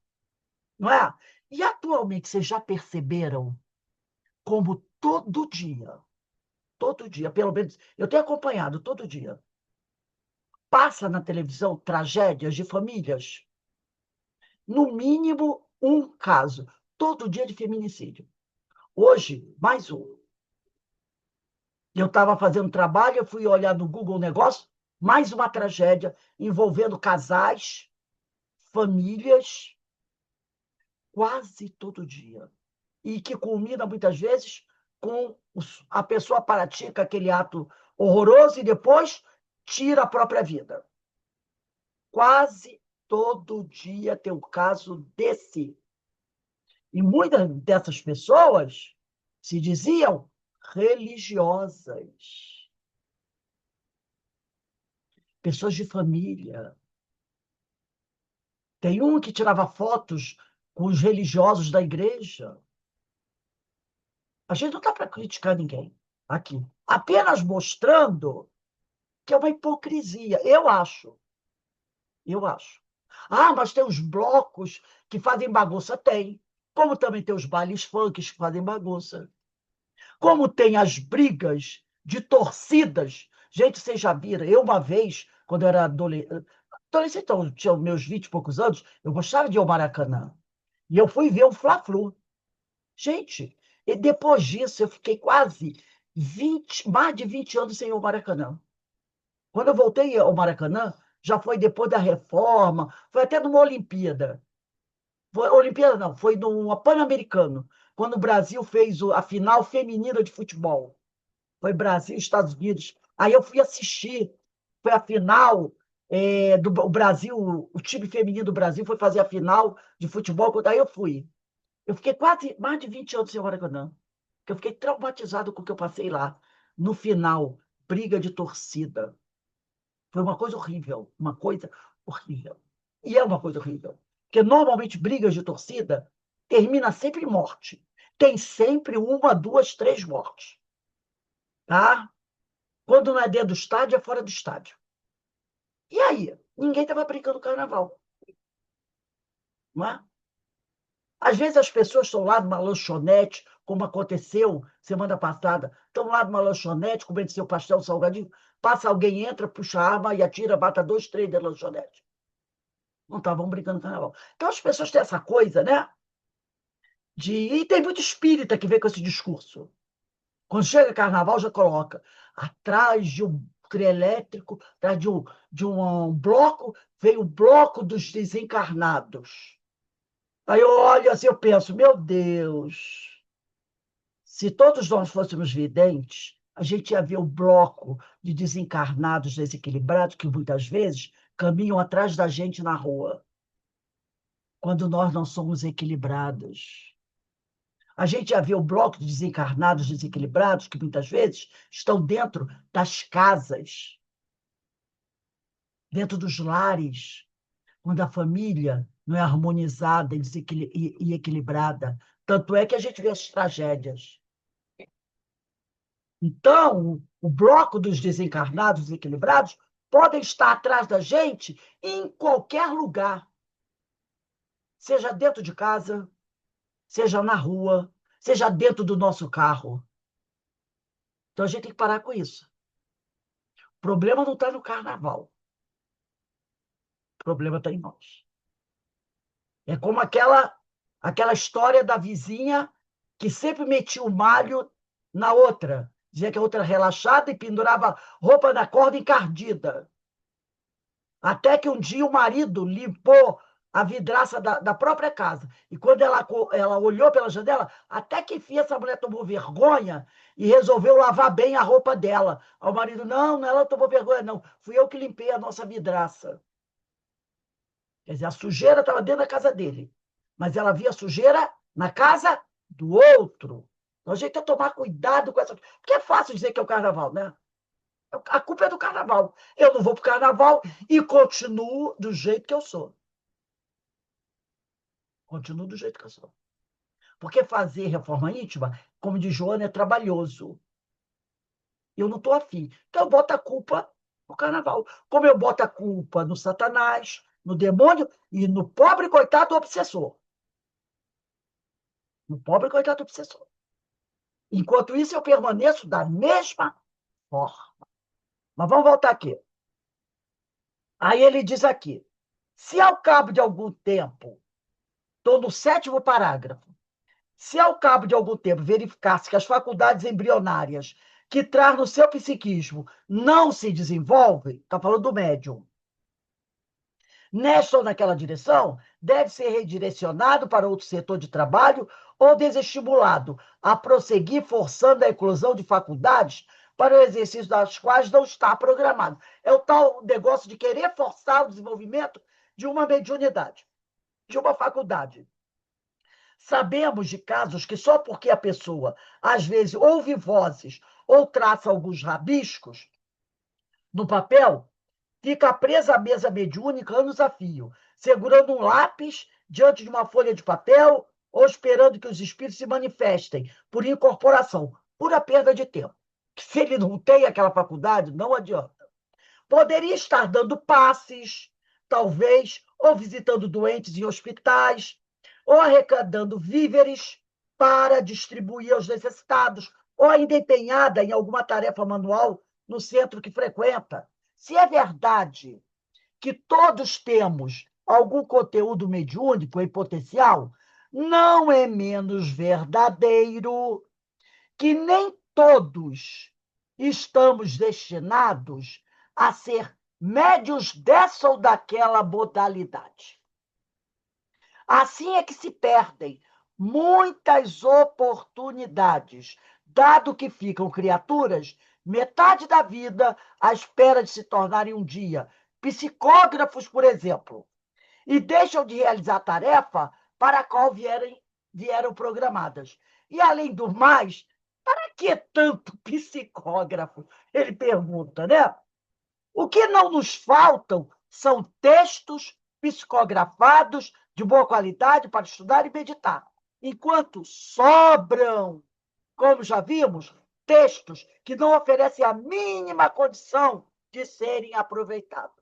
não é? E atualmente vocês já perceberam como todo dia, pelo menos, eu tenho acompanhado todo dia, passa na televisão tragédias de famílias, no mínimo um caso, todo dia de feminicídio. Hoje, mais um. Eu estava fazendo trabalho, eu fui olhar no Google Negócio, mais uma tragédia envolvendo casais, famílias, quase todo dia. E que culmina, muitas vezes, com a pessoa pratica aquele ato horroroso e depois tira a própria vida. Quase todo dia tem um caso desse. E muitas dessas pessoas se diziam religiosas, pessoas de família. Tem um que tirava fotos com os religiosos da igreja. A gente não está para criticar ninguém aqui. Apenas mostrando que é uma hipocrisia. Eu acho. Eu acho. Ah, mas tem os blocos que fazem bagunça? Tem. Como também tem os bailes funk que fazem bagunça. Como tem as brigas de torcidas. Gente, vocês já viram? Eu, uma vez, quando eu era adolescente, então, tinha meus 20 e poucos anos, eu gostava de ir ao Maracanã. E eu fui ver o Fla-Flu. Gente, e depois disso eu fiquei quase. mais de 20 anos sem ir ao Maracanã. Quando eu voltei ao Maracanã, já foi depois da reforma, foi até numa Olimpíada. Olimpíada não, foi no Pan-Americano, quando o Brasil fez a final feminina de futebol. Foi Brasil e Estados Unidos. Aí eu fui assistir. Foi a final do o Brasil, o time feminino do Brasil foi fazer a final de futebol. Aí eu fui. Eu fiquei quase mais de 20 anos sem o Maracanã. Porque eu fiquei traumatizado com o que eu passei lá. No final, briga de torcida. Foi uma coisa horrível. Uma coisa horrível. E é uma coisa horrível. Porque normalmente brigas de torcida termina sempre em morte. Tem sempre uma, duas, três mortes. Tá? Quando não é dentro do estádio, é fora do estádio. E aí? Ninguém estava brincando carnaval. Não é? Às vezes as pessoas estão lá numa lanchonete, como aconteceu semana passada, estão lá numa lanchonete comendo seu pastel salgadinho, passa alguém, entra, puxa a arma e atira, mata dois, três da lanchonete. Não estavam brincando carnaval. Então as pessoas têm essa coisa, né? E tem muito espírita que vem com esse discurso. Quando chega carnaval, já coloca atrás de um trio elétrico, atrás de um bloco, veio o bloco dos desencarnados. Aí eu olho assim, eu penso, meu Deus, se todos nós fôssemos videntes, a gente ia ver o bloco de desencarnados desequilibrados, que muitas vezes caminham atrás da gente na rua, quando nós não somos equilibrados. A gente já vê o bloco de desencarnados desequilibrados, que muitas vezes estão dentro das casas, dentro dos lares, quando a família não é harmonizada e equilibrada. Tanto é que a gente vê as tragédias. Então, o bloco dos desencarnados desequilibrados podem estar atrás da gente em qualquer lugar, seja dentro de casa, seja na rua, seja dentro do nosso carro. Então, a gente tem que parar com isso. O problema não está no carnaval. O problema está em nós. É como aquela história da vizinha que sempre metia o malho na outra. Dizia que a outra era relaxada e pendurava roupa na corda encardida. Até que um dia o marido limpou a vidraça da própria casa. E quando ela olhou pela janela, até que enfim essa mulher tomou vergonha e resolveu lavar bem a roupa dela. Aí o marido, não, não, ela tomou vergonha, não. Fui eu que limpei a nossa vidraça. Quer dizer, a sujeira estava dentro da casa dele, mas ela via sujeira na casa do outro. Então a gente tem que tomar cuidado com essa. Porque é fácil dizer que é o carnaval, né? A culpa é do carnaval. Eu não vou para o carnaval e continuo do jeito que eu sou. Continuo do jeito que eu sou. Porque fazer reforma íntima, como diz Joana, é trabalhoso. Eu não estou afim. Então eu boto a culpa no carnaval. Como eu boto a culpa no Satanás, no demônio e no pobre coitado obsessor. No pobre coitado obsessor. Enquanto isso, eu permaneço da mesma forma. Mas vamos voltar aqui. Aí ele diz aqui: se ao cabo de algum tempo, estou no 7º parágrafo, se ao cabo de algum tempo verificar-se que as faculdades embrionárias que traz no seu psiquismo não se desenvolvem, está falando do médium, nesta ou naquela direção, deve ser redirecionado para outro setor de trabalho ou desestimulado a prosseguir forçando a inclusão de faculdades para o exercício das quais não está programado. É o tal negócio de querer forçar o desenvolvimento de uma mediunidade, de uma faculdade. Sabemos de casos que só porque a pessoa, às vezes, ouve vozes ou traça alguns rabiscos no papel, fica presa à mesa mediúnica anos a fio, segurando um lápis diante de uma folha de papel ou esperando que os espíritos se manifestem por incorporação, pura perda de tempo. Se ele não tem aquela faculdade, não adianta. Poderia estar dando passes, talvez, ou visitando doentes em hospitais, ou arrecadando víveres para distribuir aos necessitados, ou ainda empenhada em alguma tarefa manual no centro que frequenta. Se é verdade que todos temos algum conteúdo mediúnico em potencial, não é menos verdadeiro que nem todos estamos destinados a ser médios dessa ou daquela modalidade. Assim é que se perdem muitas oportunidades, dado que ficam criaturas metade da vida à espera de se tornarem um dia psicógrafos, por exemplo, e deixam de realizar a tarefa para a qual vieram programadas. E, além do mais, para que tanto psicógrafo? Ele pergunta, né? O que não nos faltam são textos psicografados de boa qualidade para estudar e meditar, enquanto sobram, como já vimos, textos que não oferecem a mínima condição de serem aproveitados.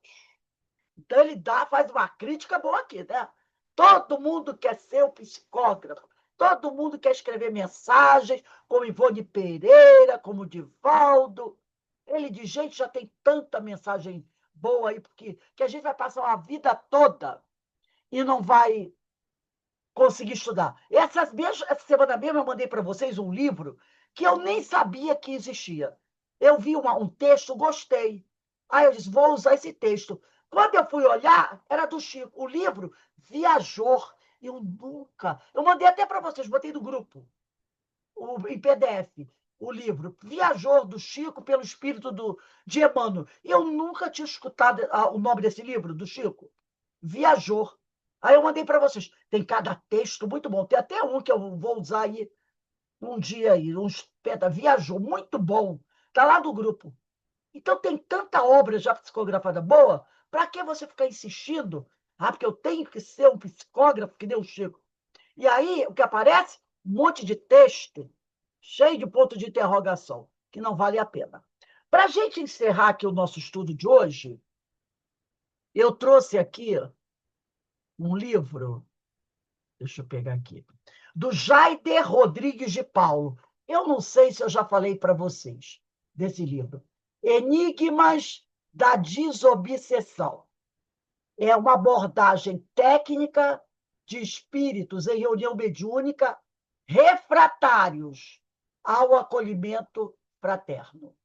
Então, ele faz uma crítica boa aqui, né? Todo mundo quer ser um psicógrafo, todo mundo quer escrever mensagens, como Ivone Pereira, como Divaldo. Ele diz, gente, já tem tanta mensagem boa aí, porque que a gente vai passar uma vida toda e não vai conseguir estudar. Essa semana mesmo eu mandei para vocês um livro que eu nem sabia que existia. Eu vi um texto, gostei. Aí eu disse, vou usar esse texto. Quando eu fui olhar, era do Chico. O livro Viajor. Eu nunca... Eu mandei até para vocês, botei no grupo, em PDF, o livro Viajor, do Chico, pelo espírito de Emmanuel. Eu nunca tinha escutado o nome desse livro, do Chico. Viajor. Aí eu mandei para vocês. Tem cada texto muito bom. Tem até um que eu vou usar aí um dia aí, Viajou, muito bom. Está lá no grupo. Então tem tanta obra já psicografada boa, para que você ficar insistindo? Ah, porque eu tenho que ser um psicógrafo que nem o Chico. E aí, o que aparece? Um monte de texto, cheio de ponto de interrogação, que não vale a pena. Para a gente encerrar aqui o nosso estudo de hoje, eu trouxe aqui um livro, deixa eu pegar aqui, do Jaider Rodrigues de Paulo. Eu não sei se eu já falei para vocês desse livro. Enigmas da Desobsessão. É uma abordagem técnica de espíritos em reunião mediúnica refratários ao acolhimento fraterno.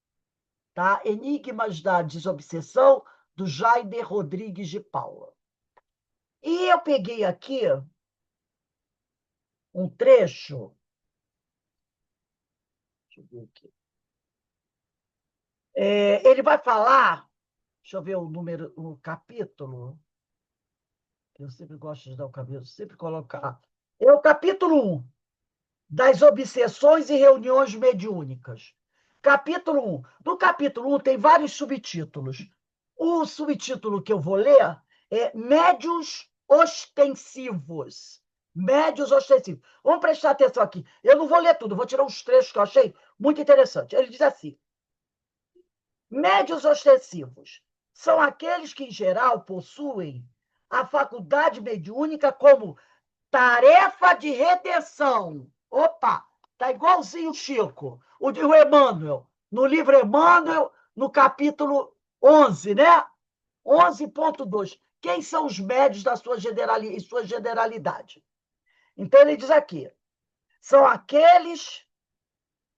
Tá? Enigmas da Desobsessão, do Jaider Rodrigues de Paula. E eu peguei aqui um trecho. Deixa eu ver aqui. Ele vai falar, deixa eu ver o número, o capítulo. Eu sempre gosto de dar o capítulo, sempre colocar. É o capítulo 1, das obsessões e reuniões mediúnicas. Capítulo 1. No capítulo 1 tem vários subtítulos. O subtítulo que eu vou ler é Médios Ostensivos. Médios ostensivos. Vamos prestar atenção aqui. Eu não vou ler tudo, vou tirar uns trechos que eu achei muito interessante. Ele diz assim: médios ostensivos são aqueles que, em geral, possuem a faculdade mediúnica como tarefa de redenção. Opa, tá igualzinho o Chico, o Emmanuel. No livro Emmanuel, no capítulo 11, né? 11.2. Quem são os médios da sua generalidade? Então, ele diz aqui, são aqueles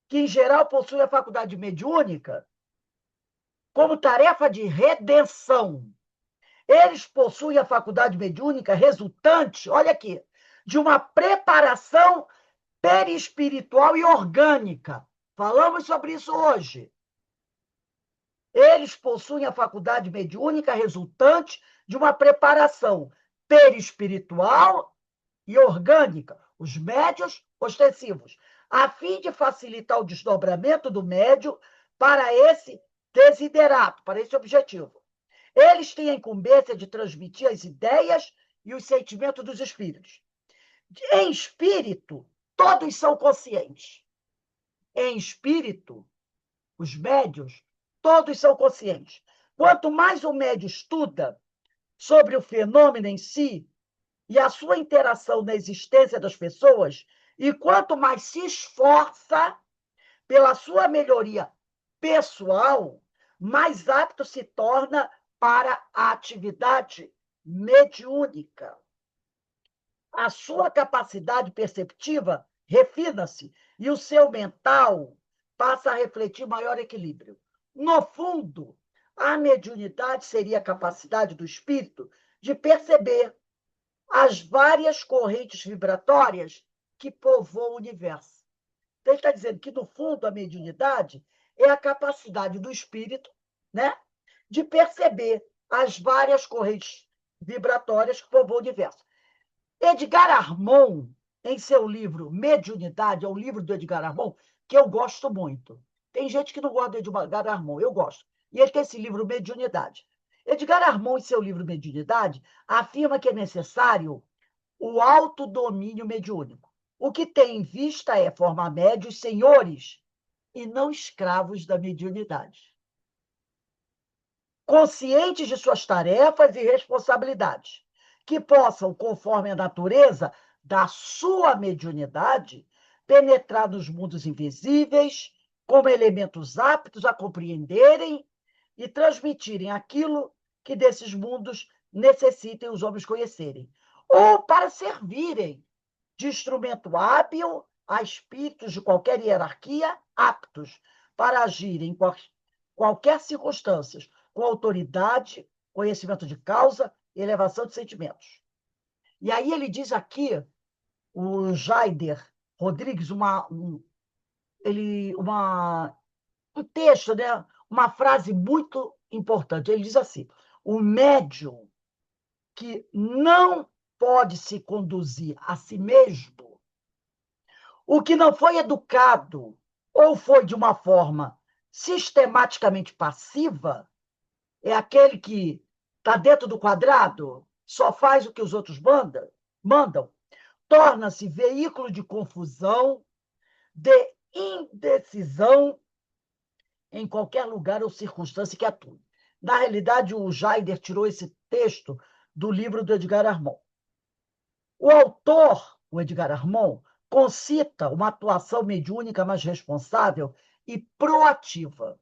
que, em geral, possuem a faculdade mediúnica como tarefa de redenção. Eles possuem a faculdade mediúnica resultante, olha aqui, de uma preparação perispiritual e orgânica. Falamos sobre isso hoje. Eles possuem a faculdade mediúnica resultante de uma preparação perispiritual e orgânica, os médios ostensivos, a fim de facilitar o desdobramento do médio para esse desiderato, para esse objetivo. Eles têm a incumbência de transmitir as ideias e os sentimentos dos espíritos. Em espírito, todos são conscientes. Em espírito, os médios, todos são conscientes. Quanto mais o médio estuda sobre o fenômeno em si e a sua interação na existência das pessoas, e quanto mais se esforça pela sua melhoria pessoal, mais apto se torna para a atividade mediúnica. A sua capacidade perceptiva refina-se e o seu mental passa a refletir maior equilíbrio. No fundo, a mediunidade seria a capacidade do espírito de perceber as várias correntes vibratórias que povoam o universo. Então, ele está dizendo que, no fundo, a mediunidade é a capacidade do espírito, né, de perceber as várias correntes vibratórias que povoam o universo. Edgar Armon, em seu livro Mediunidade, é um livro do Edgar Armon que eu gosto muito. Tem gente que não gosta de Edgar Armon, eu gosto. E ele tem esse livro Mediunidade. Edgar Armon, em seu livro Mediunidade, afirma que é necessário o autodomínio mediúnico. O que tem em vista é formar médios senhores e não escravos da mediunidade, conscientes de suas tarefas e responsabilidades, que possam, conforme a natureza da sua mediunidade, penetrar nos mundos invisíveis como elementos aptos a compreenderem e transmitirem aquilo que desses mundos necessitem os homens conhecerem, ou para servirem de instrumento hábil a espíritos de qualquer hierarquia aptos para agir em qualquer circunstância, com autoridade, conhecimento de causa e elevação de sentimentos. E aí ele diz aqui, o Jaider Rodrigues, um texto, né? Uma frase muito importante. Ele diz assim: o médium que não pode se conduzir a si mesmo, o que não foi educado ou foi de uma forma sistematicamente passiva, é aquele que está dentro do quadrado, só faz o que os outros mandam, torna-se veículo de confusão, de indecisão em qualquer lugar ou circunstância que atue. Na realidade, o Jaider tirou esse texto do livro do Edgar Armon. O autor, o Edgar Armon, concita uma atuação mediúnica mais responsável e proativa,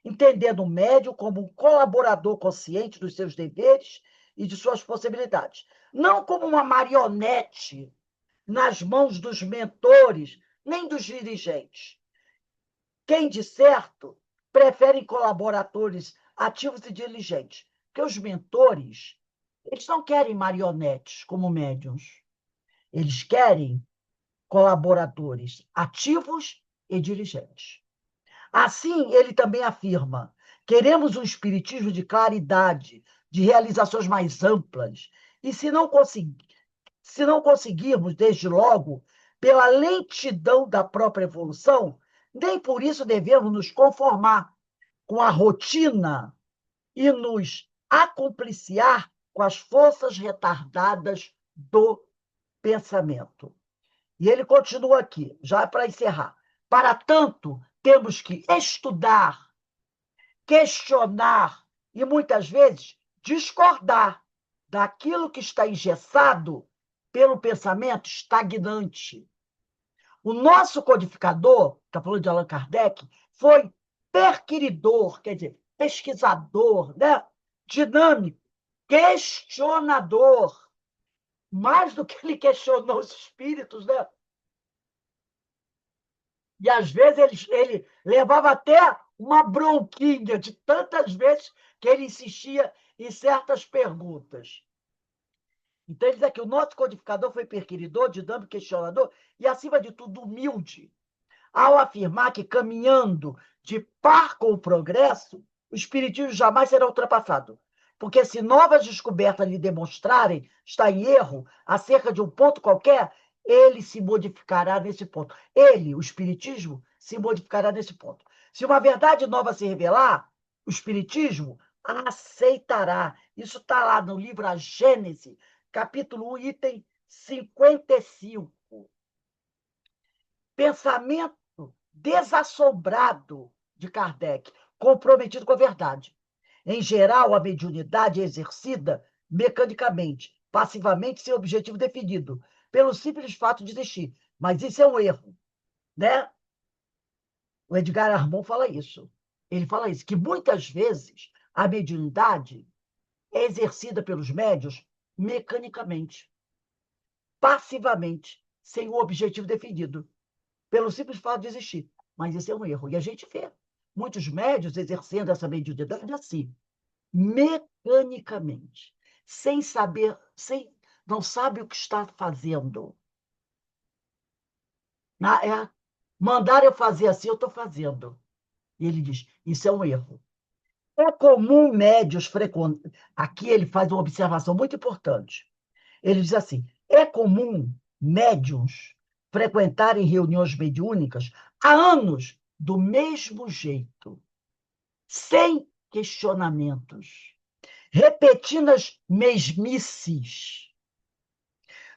entendendo o médium como um colaborador consciente dos seus deveres e de suas possibilidades, não como uma marionete nas mãos dos mentores nem dos dirigentes. Quem, de certo, preferem colaboradores ativos e diligentes, porque os mentores, eles não querem marionetes como médiuns, eles querem colaboradores ativos e diligentes. Assim, ele também afirma: queremos um espiritismo de claridade, de realizações mais amplas, e se não conseguirmos, desde logo, pela lentidão da própria evolução, nem por isso devemos nos conformar com a rotina e nos acompliciar com as forças retardadas do pensamento. E ele continua aqui, já para encerrar. Para tanto, temos que estudar, questionar e, muitas vezes, discordar daquilo que está engessado pelo pensamento estagnante. O nosso codificador, está falando de Allan Kardec, foi perquiridor, quer dizer, pesquisador, né? Dinâmico, questionador. Mais do que ele questionou os espíritos, né? E, às vezes, ele levava até uma bronquinha de tantas vezes que ele insistia em certas perguntas. Então, ele diz aqui, o nosso codificador foi perquiridor, dinâmico, questionador e, acima de tudo, humilde, ao afirmar que, caminhando de par com o progresso, o espiritismo jamais será ultrapassado. Porque se novas descobertas lhe demonstrarem estar em erro acerca de um ponto qualquer, ele se modificará nesse ponto. Ele, o espiritismo, se modificará nesse ponto. Se uma verdade nova se revelar, o espiritismo a aceitará. Isso está lá no livro A Gênese, capítulo 1, item 55. Pensamento desassombrado de Kardec, comprometido com a verdade. Em geral, a mediunidade é exercida mecanicamente, passivamente, sem objetivo definido, pelo simples fato de existir. Mas isso é um erro, né? O Edgar Armon fala isso. Ele fala isso, que muitas vezes a mediunidade é exercida pelos médios mecanicamente, passivamente, sem um objetivo definido, pelo simples fato de existir. Mas isso é um erro. E a gente vê muitos médios exercendo essa mediunidade assim, mecanicamente, sem saber, não sabe o que está fazendo. Mandar eu fazer assim, eu estou fazendo. E ele diz, isso é um erro. É comum médios frequentar. Aqui ele faz uma observação muito importante. Ele diz assim: é comum médiums frequentarem reuniões mediúnicas há anos, do mesmo jeito, sem questionamentos, repetindo as mesmices.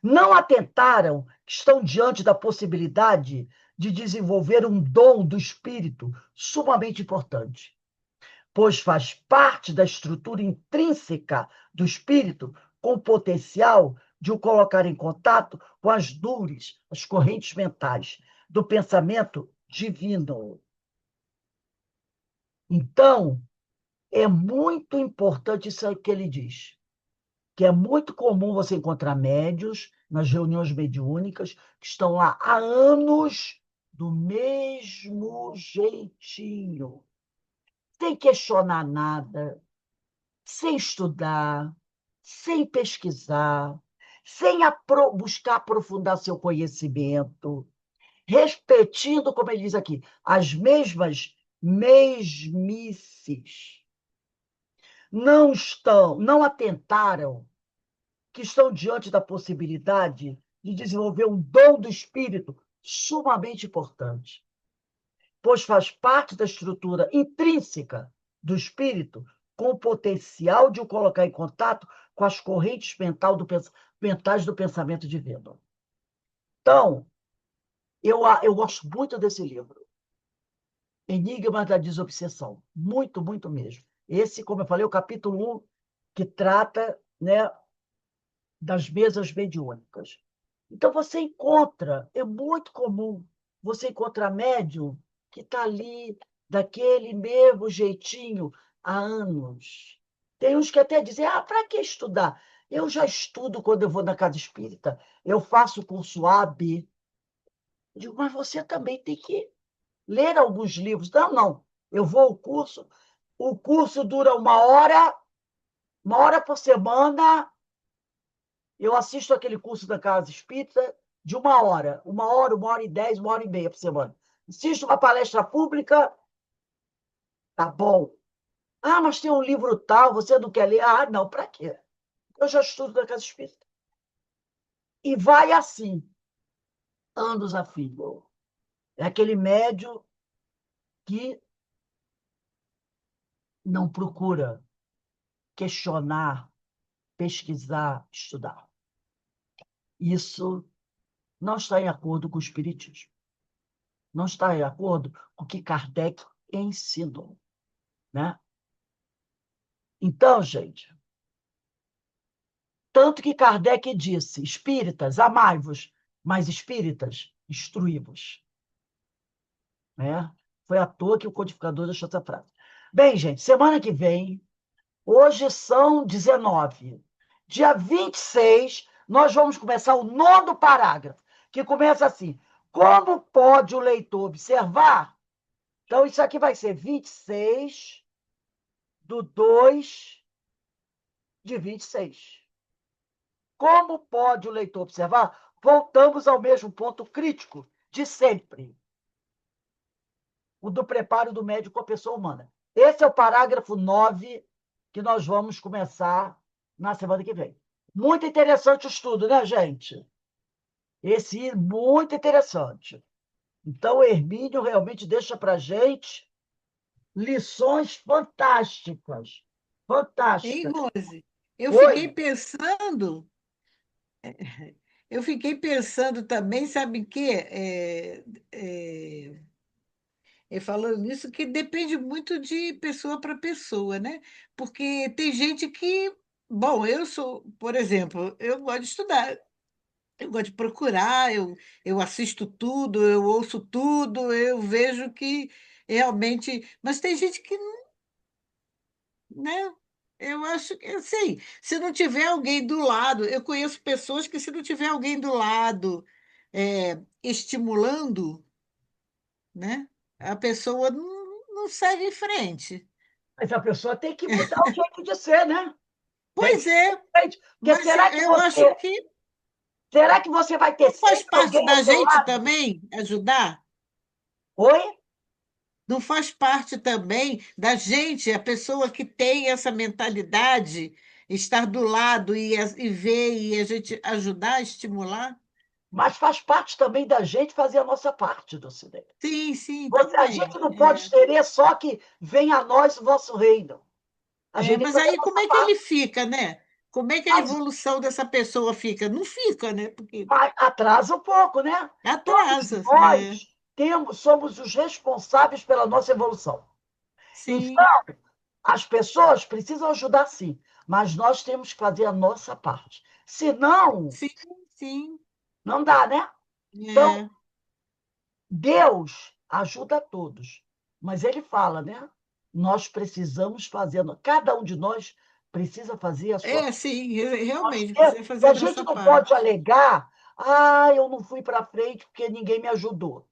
Não atentaram que estão diante da possibilidade de desenvolver um dom do espírito sumamente importante, pois faz parte da estrutura intrínseca do espírito com o potencial de o colocar em contato com as dores, as correntes mentais do pensamento divino. Então, é muito importante isso que ele diz, que é muito comum você encontrar médios nas reuniões mediúnicas que estão lá há anos do mesmo jeitinho, sem questionar nada, sem estudar, sem pesquisar, sem buscar aprofundar seu conhecimento, repetindo, como ele diz aqui, as mesmas mesmices. Não atentaram que estão diante da possibilidade de desenvolver um dom do espírito sumamente importante, pois faz parte da estrutura intrínseca do espírito, com o potencial de o colocar em contato com as correntes mentais do pensamento divino. Então, eu gosto muito desse livro, Enigmas da Desobsessão. Muito, muito mesmo. Esse, como eu falei, é o capítulo 1, que trata, né, das mesas mediúnicas. Então, você encontra, é muito comum, você encontrar médium que está ali, daquele mesmo jeitinho, há anos. Tem uns que até dizem, para que estudar? Eu já estudo quando eu vou na casa espírita, eu faço curso A, B. Eu digo, mas você também tem que ler alguns livros. Não, não, eu vou ao curso, o curso dura uma hora por semana, eu assisto aquele curso da Casa Espírita de uma hora e 10, uma hora e meia por semana. Assisto uma palestra pública, tá bom. Mas tem um livro tal, você não quer ler? Não, para quê? Eu já estudo da Casa Espírita. E vai assim, anos a fio. É aquele médio que não procura questionar, pesquisar, estudar. Isso não está em acordo com o Espiritismo. Não está em acordo com o que Kardec ensinou, né? Então, gente, tanto que Kardec disse: espíritas, amai-vos, mas espíritas, instruí-vos. Né? Foi à toa que o codificador deixou essa frase. Bem, gente, semana que vem, hoje são 19. Dia 26, nós vamos começar o nono parágrafo, que começa assim: como pode o leitor observar? Então, isso aqui vai ser 26/2/26. Como pode o leitor observar? Voltamos ao mesmo ponto crítico de sempre, o do preparo do médico com a pessoa humana. Esse é o parágrafo 9 que nós vamos começar na semana que vem. Muito interessante o estudo, né, gente? Esse muito interessante. Então, o Hermínio realmente deixa para a gente lições fantásticas. Hein, Fantásticas. Rose? Eu fiquei Oi? pensando, eu fiquei pensando também, sabe o quê? Falando nisso, que depende muito de pessoa para pessoa, né? Porque tem gente que, bom, eu sou, por exemplo, eu gosto de estudar, eu gosto de procurar, eu assisto tudo, eu ouço tudo, eu vejo que realmente. Mas tem gente que, né? Eu acho que, assim, se não tiver alguém do lado, eu conheço pessoas que, se não tiver alguém do lado estimulando, né? a pessoa não segue em frente. Mas a pessoa tem que mudar o jeito de ser, né? Tem que Pois é, ser. Porque mas eu acho que será que você vai ter não faz sempre parte alguém ao da seu gente lado? também ajudar? Oi? Não faz parte também da gente, a pessoa que tem essa mentalidade, estar do lado e ver e a gente ajudar, estimular? Mas faz parte também da gente fazer a nossa parte do cinema. Sim, sim, A gente também. não pode querer só que venha a nós o vosso reino. A gente tem que Mas fazer a aí como nossa é que ele parte. fica, né? Como é que a Mas, evolução dessa pessoa fica? Não fica, né? Porque mas atrasa um pouco, né? Todos atrasa. É. nós somos os responsáveis pela nossa evolução. Sim, Então, as pessoas precisam ajudar sim, mas nós temos que fazer a nossa parte. Senão, sim, sim. não dá, né? Então, É, Deus ajuda a todos, mas ele fala, né? Nós precisamos fazer, cada um de nós precisa fazer a sua. sim, realmente, É, precisa e fazer a a gente nossa não pode parte. alegar, eu não fui para frente porque ninguém me ajudou.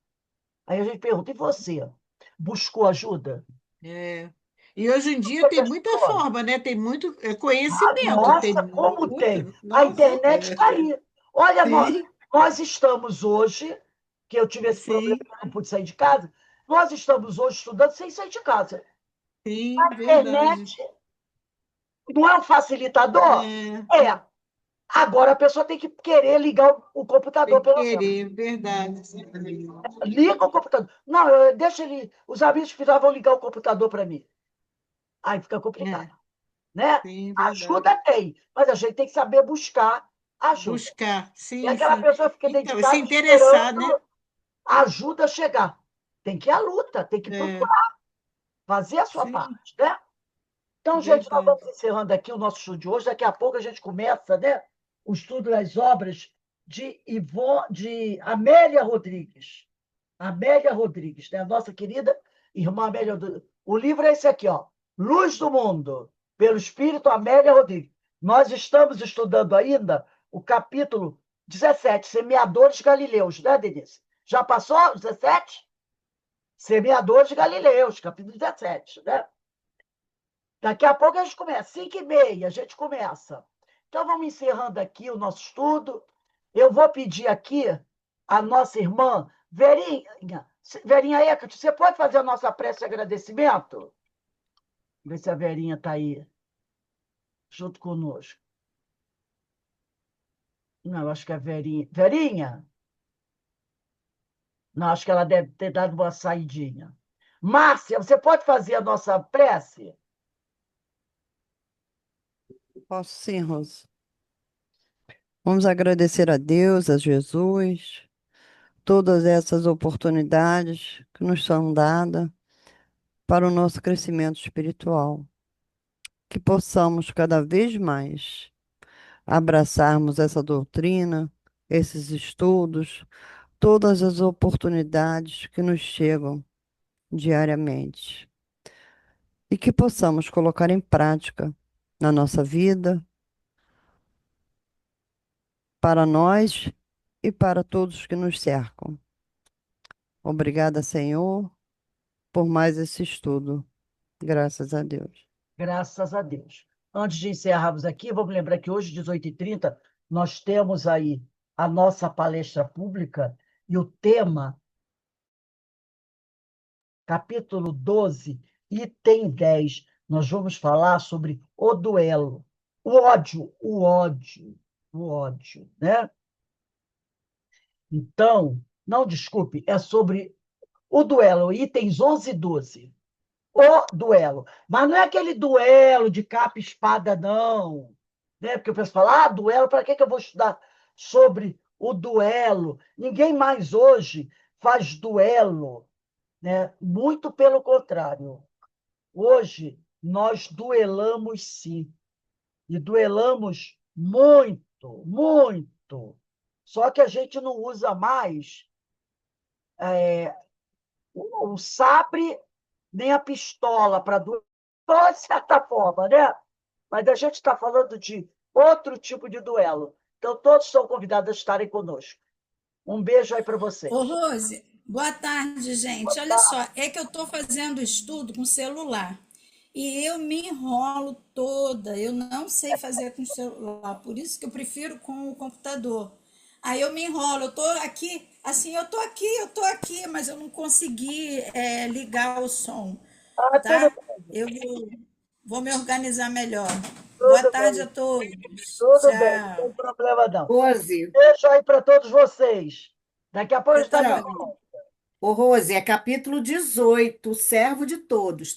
Aí a gente pergunta, e você? Buscou ajuda? É. E hoje em dia Você tem muita testou? forma, né? Tem muito conhecimento, tem Nossa, como muita. tem! A Nossa, internet está aí. Olha, sim, nós estamos hoje, que eu tive esse problema, sim, que eu não pude sair de casa, nós estamos hoje estudando sem sair de casa. sim, A internet verdade. não é um facilitador? É, É. Agora a pessoa tem que querer ligar o computador, tem que pelo menos. querer, verdade. Liga o computador. Não, deixa ele. Os amigos precisavam ligar o computador para mim. Aí fica complicado, É, né? sim, verdade. Ajuda tem, mas a gente tem que saber buscar ajuda. Buscar, E sim, aquela sim. pessoa fica Então, se dedicada interessar, né? esperando a ajuda chegar. Tem que ir à luta, tem que É, procurar fazer a sua sim, parte, né? Então, gente, nós verdade. vamos encerrando aqui o nosso estudo de hoje. Daqui a pouco a gente começa, né, o estudo das obras de Amélia Rodrigues. Amélia Rodrigues, né? A nossa querida irmã Amélia Rodrigues. O livro é esse aqui, ó, Luz do Mundo, pelo Espírito Amélia Rodrigues. Nós estamos estudando ainda o capítulo 17, Semeadores Galileus, né, Denise? Já passou o 17? Semeadores Galileus, capítulo 17, né? Daqui a pouco a gente começa, 5h30 a gente começa. Então, vamos encerrando aqui o nosso estudo. Eu vou pedir aqui a nossa irmã, Verinha. Verinha Ecart, você pode fazer a nossa prece de agradecimento? Ver se a Verinha está aí, junto conosco. Não, acho que é a Verinha. Verinha? Não, acho que ela deve ter dado uma saidinha. Márcia, você pode fazer a nossa prece? Posso sim, Rosa. Vamos agradecer a Deus, a Jesus, todas essas oportunidades que nos são dadas para o nosso crescimento espiritual. Que possamos cada vez mais abraçarmos essa doutrina, esses estudos, todas as oportunidades que nos chegam diariamente. E que possamos colocar em prática na nossa vida, para nós e para todos que nos cercam. Obrigada, Senhor, por mais esse estudo. Graças a Deus. Graças a Deus. Antes de encerrarmos aqui, vamos lembrar que hoje, 18h30, nós temos aí a nossa palestra pública e o tema, capítulo 12, item 10. Nós vamos falar sobre o duelo, o ódio, né? Então, não desculpe, é sobre o duelo, itens 11 e 12. O duelo. Mas não é aquele duelo de capa e espada, não. Né? Porque o pessoal fala, duelo, para que eu vou estudar sobre o duelo? Ninguém mais hoje faz duelo. Né? Muito pelo contrário. Hoje, nós duelamos sim. E duelamos muito, muito. Só que a gente não usa mais o sabre nem a pistola para duelar, de certa forma, né? Mas a gente está falando de outro tipo de duelo. Então, todos são convidados a estarem conosco. Um beijo aí para Ô, vocês. Rose, Boa tarde, gente. Olha só, é que eu estou fazendo estudo com celular e eu me enrolo toda. Eu não sei fazer com celular, por isso que eu prefiro com o computador. Aí eu me enrolo, eu estou aqui, assim, eu tô aqui, mas eu não consegui, ligar o som, Ah, tudo tá? bem, Eu vou me organizar melhor. Boa tudo tarde a bem, todos. tudo bem, não tem Tchau. problema não. Rose, Beijo aí para todos vocês. Daqui a pouco a Você gente está de também. volta. Ô Rose, é capítulo 18, o servo de todos.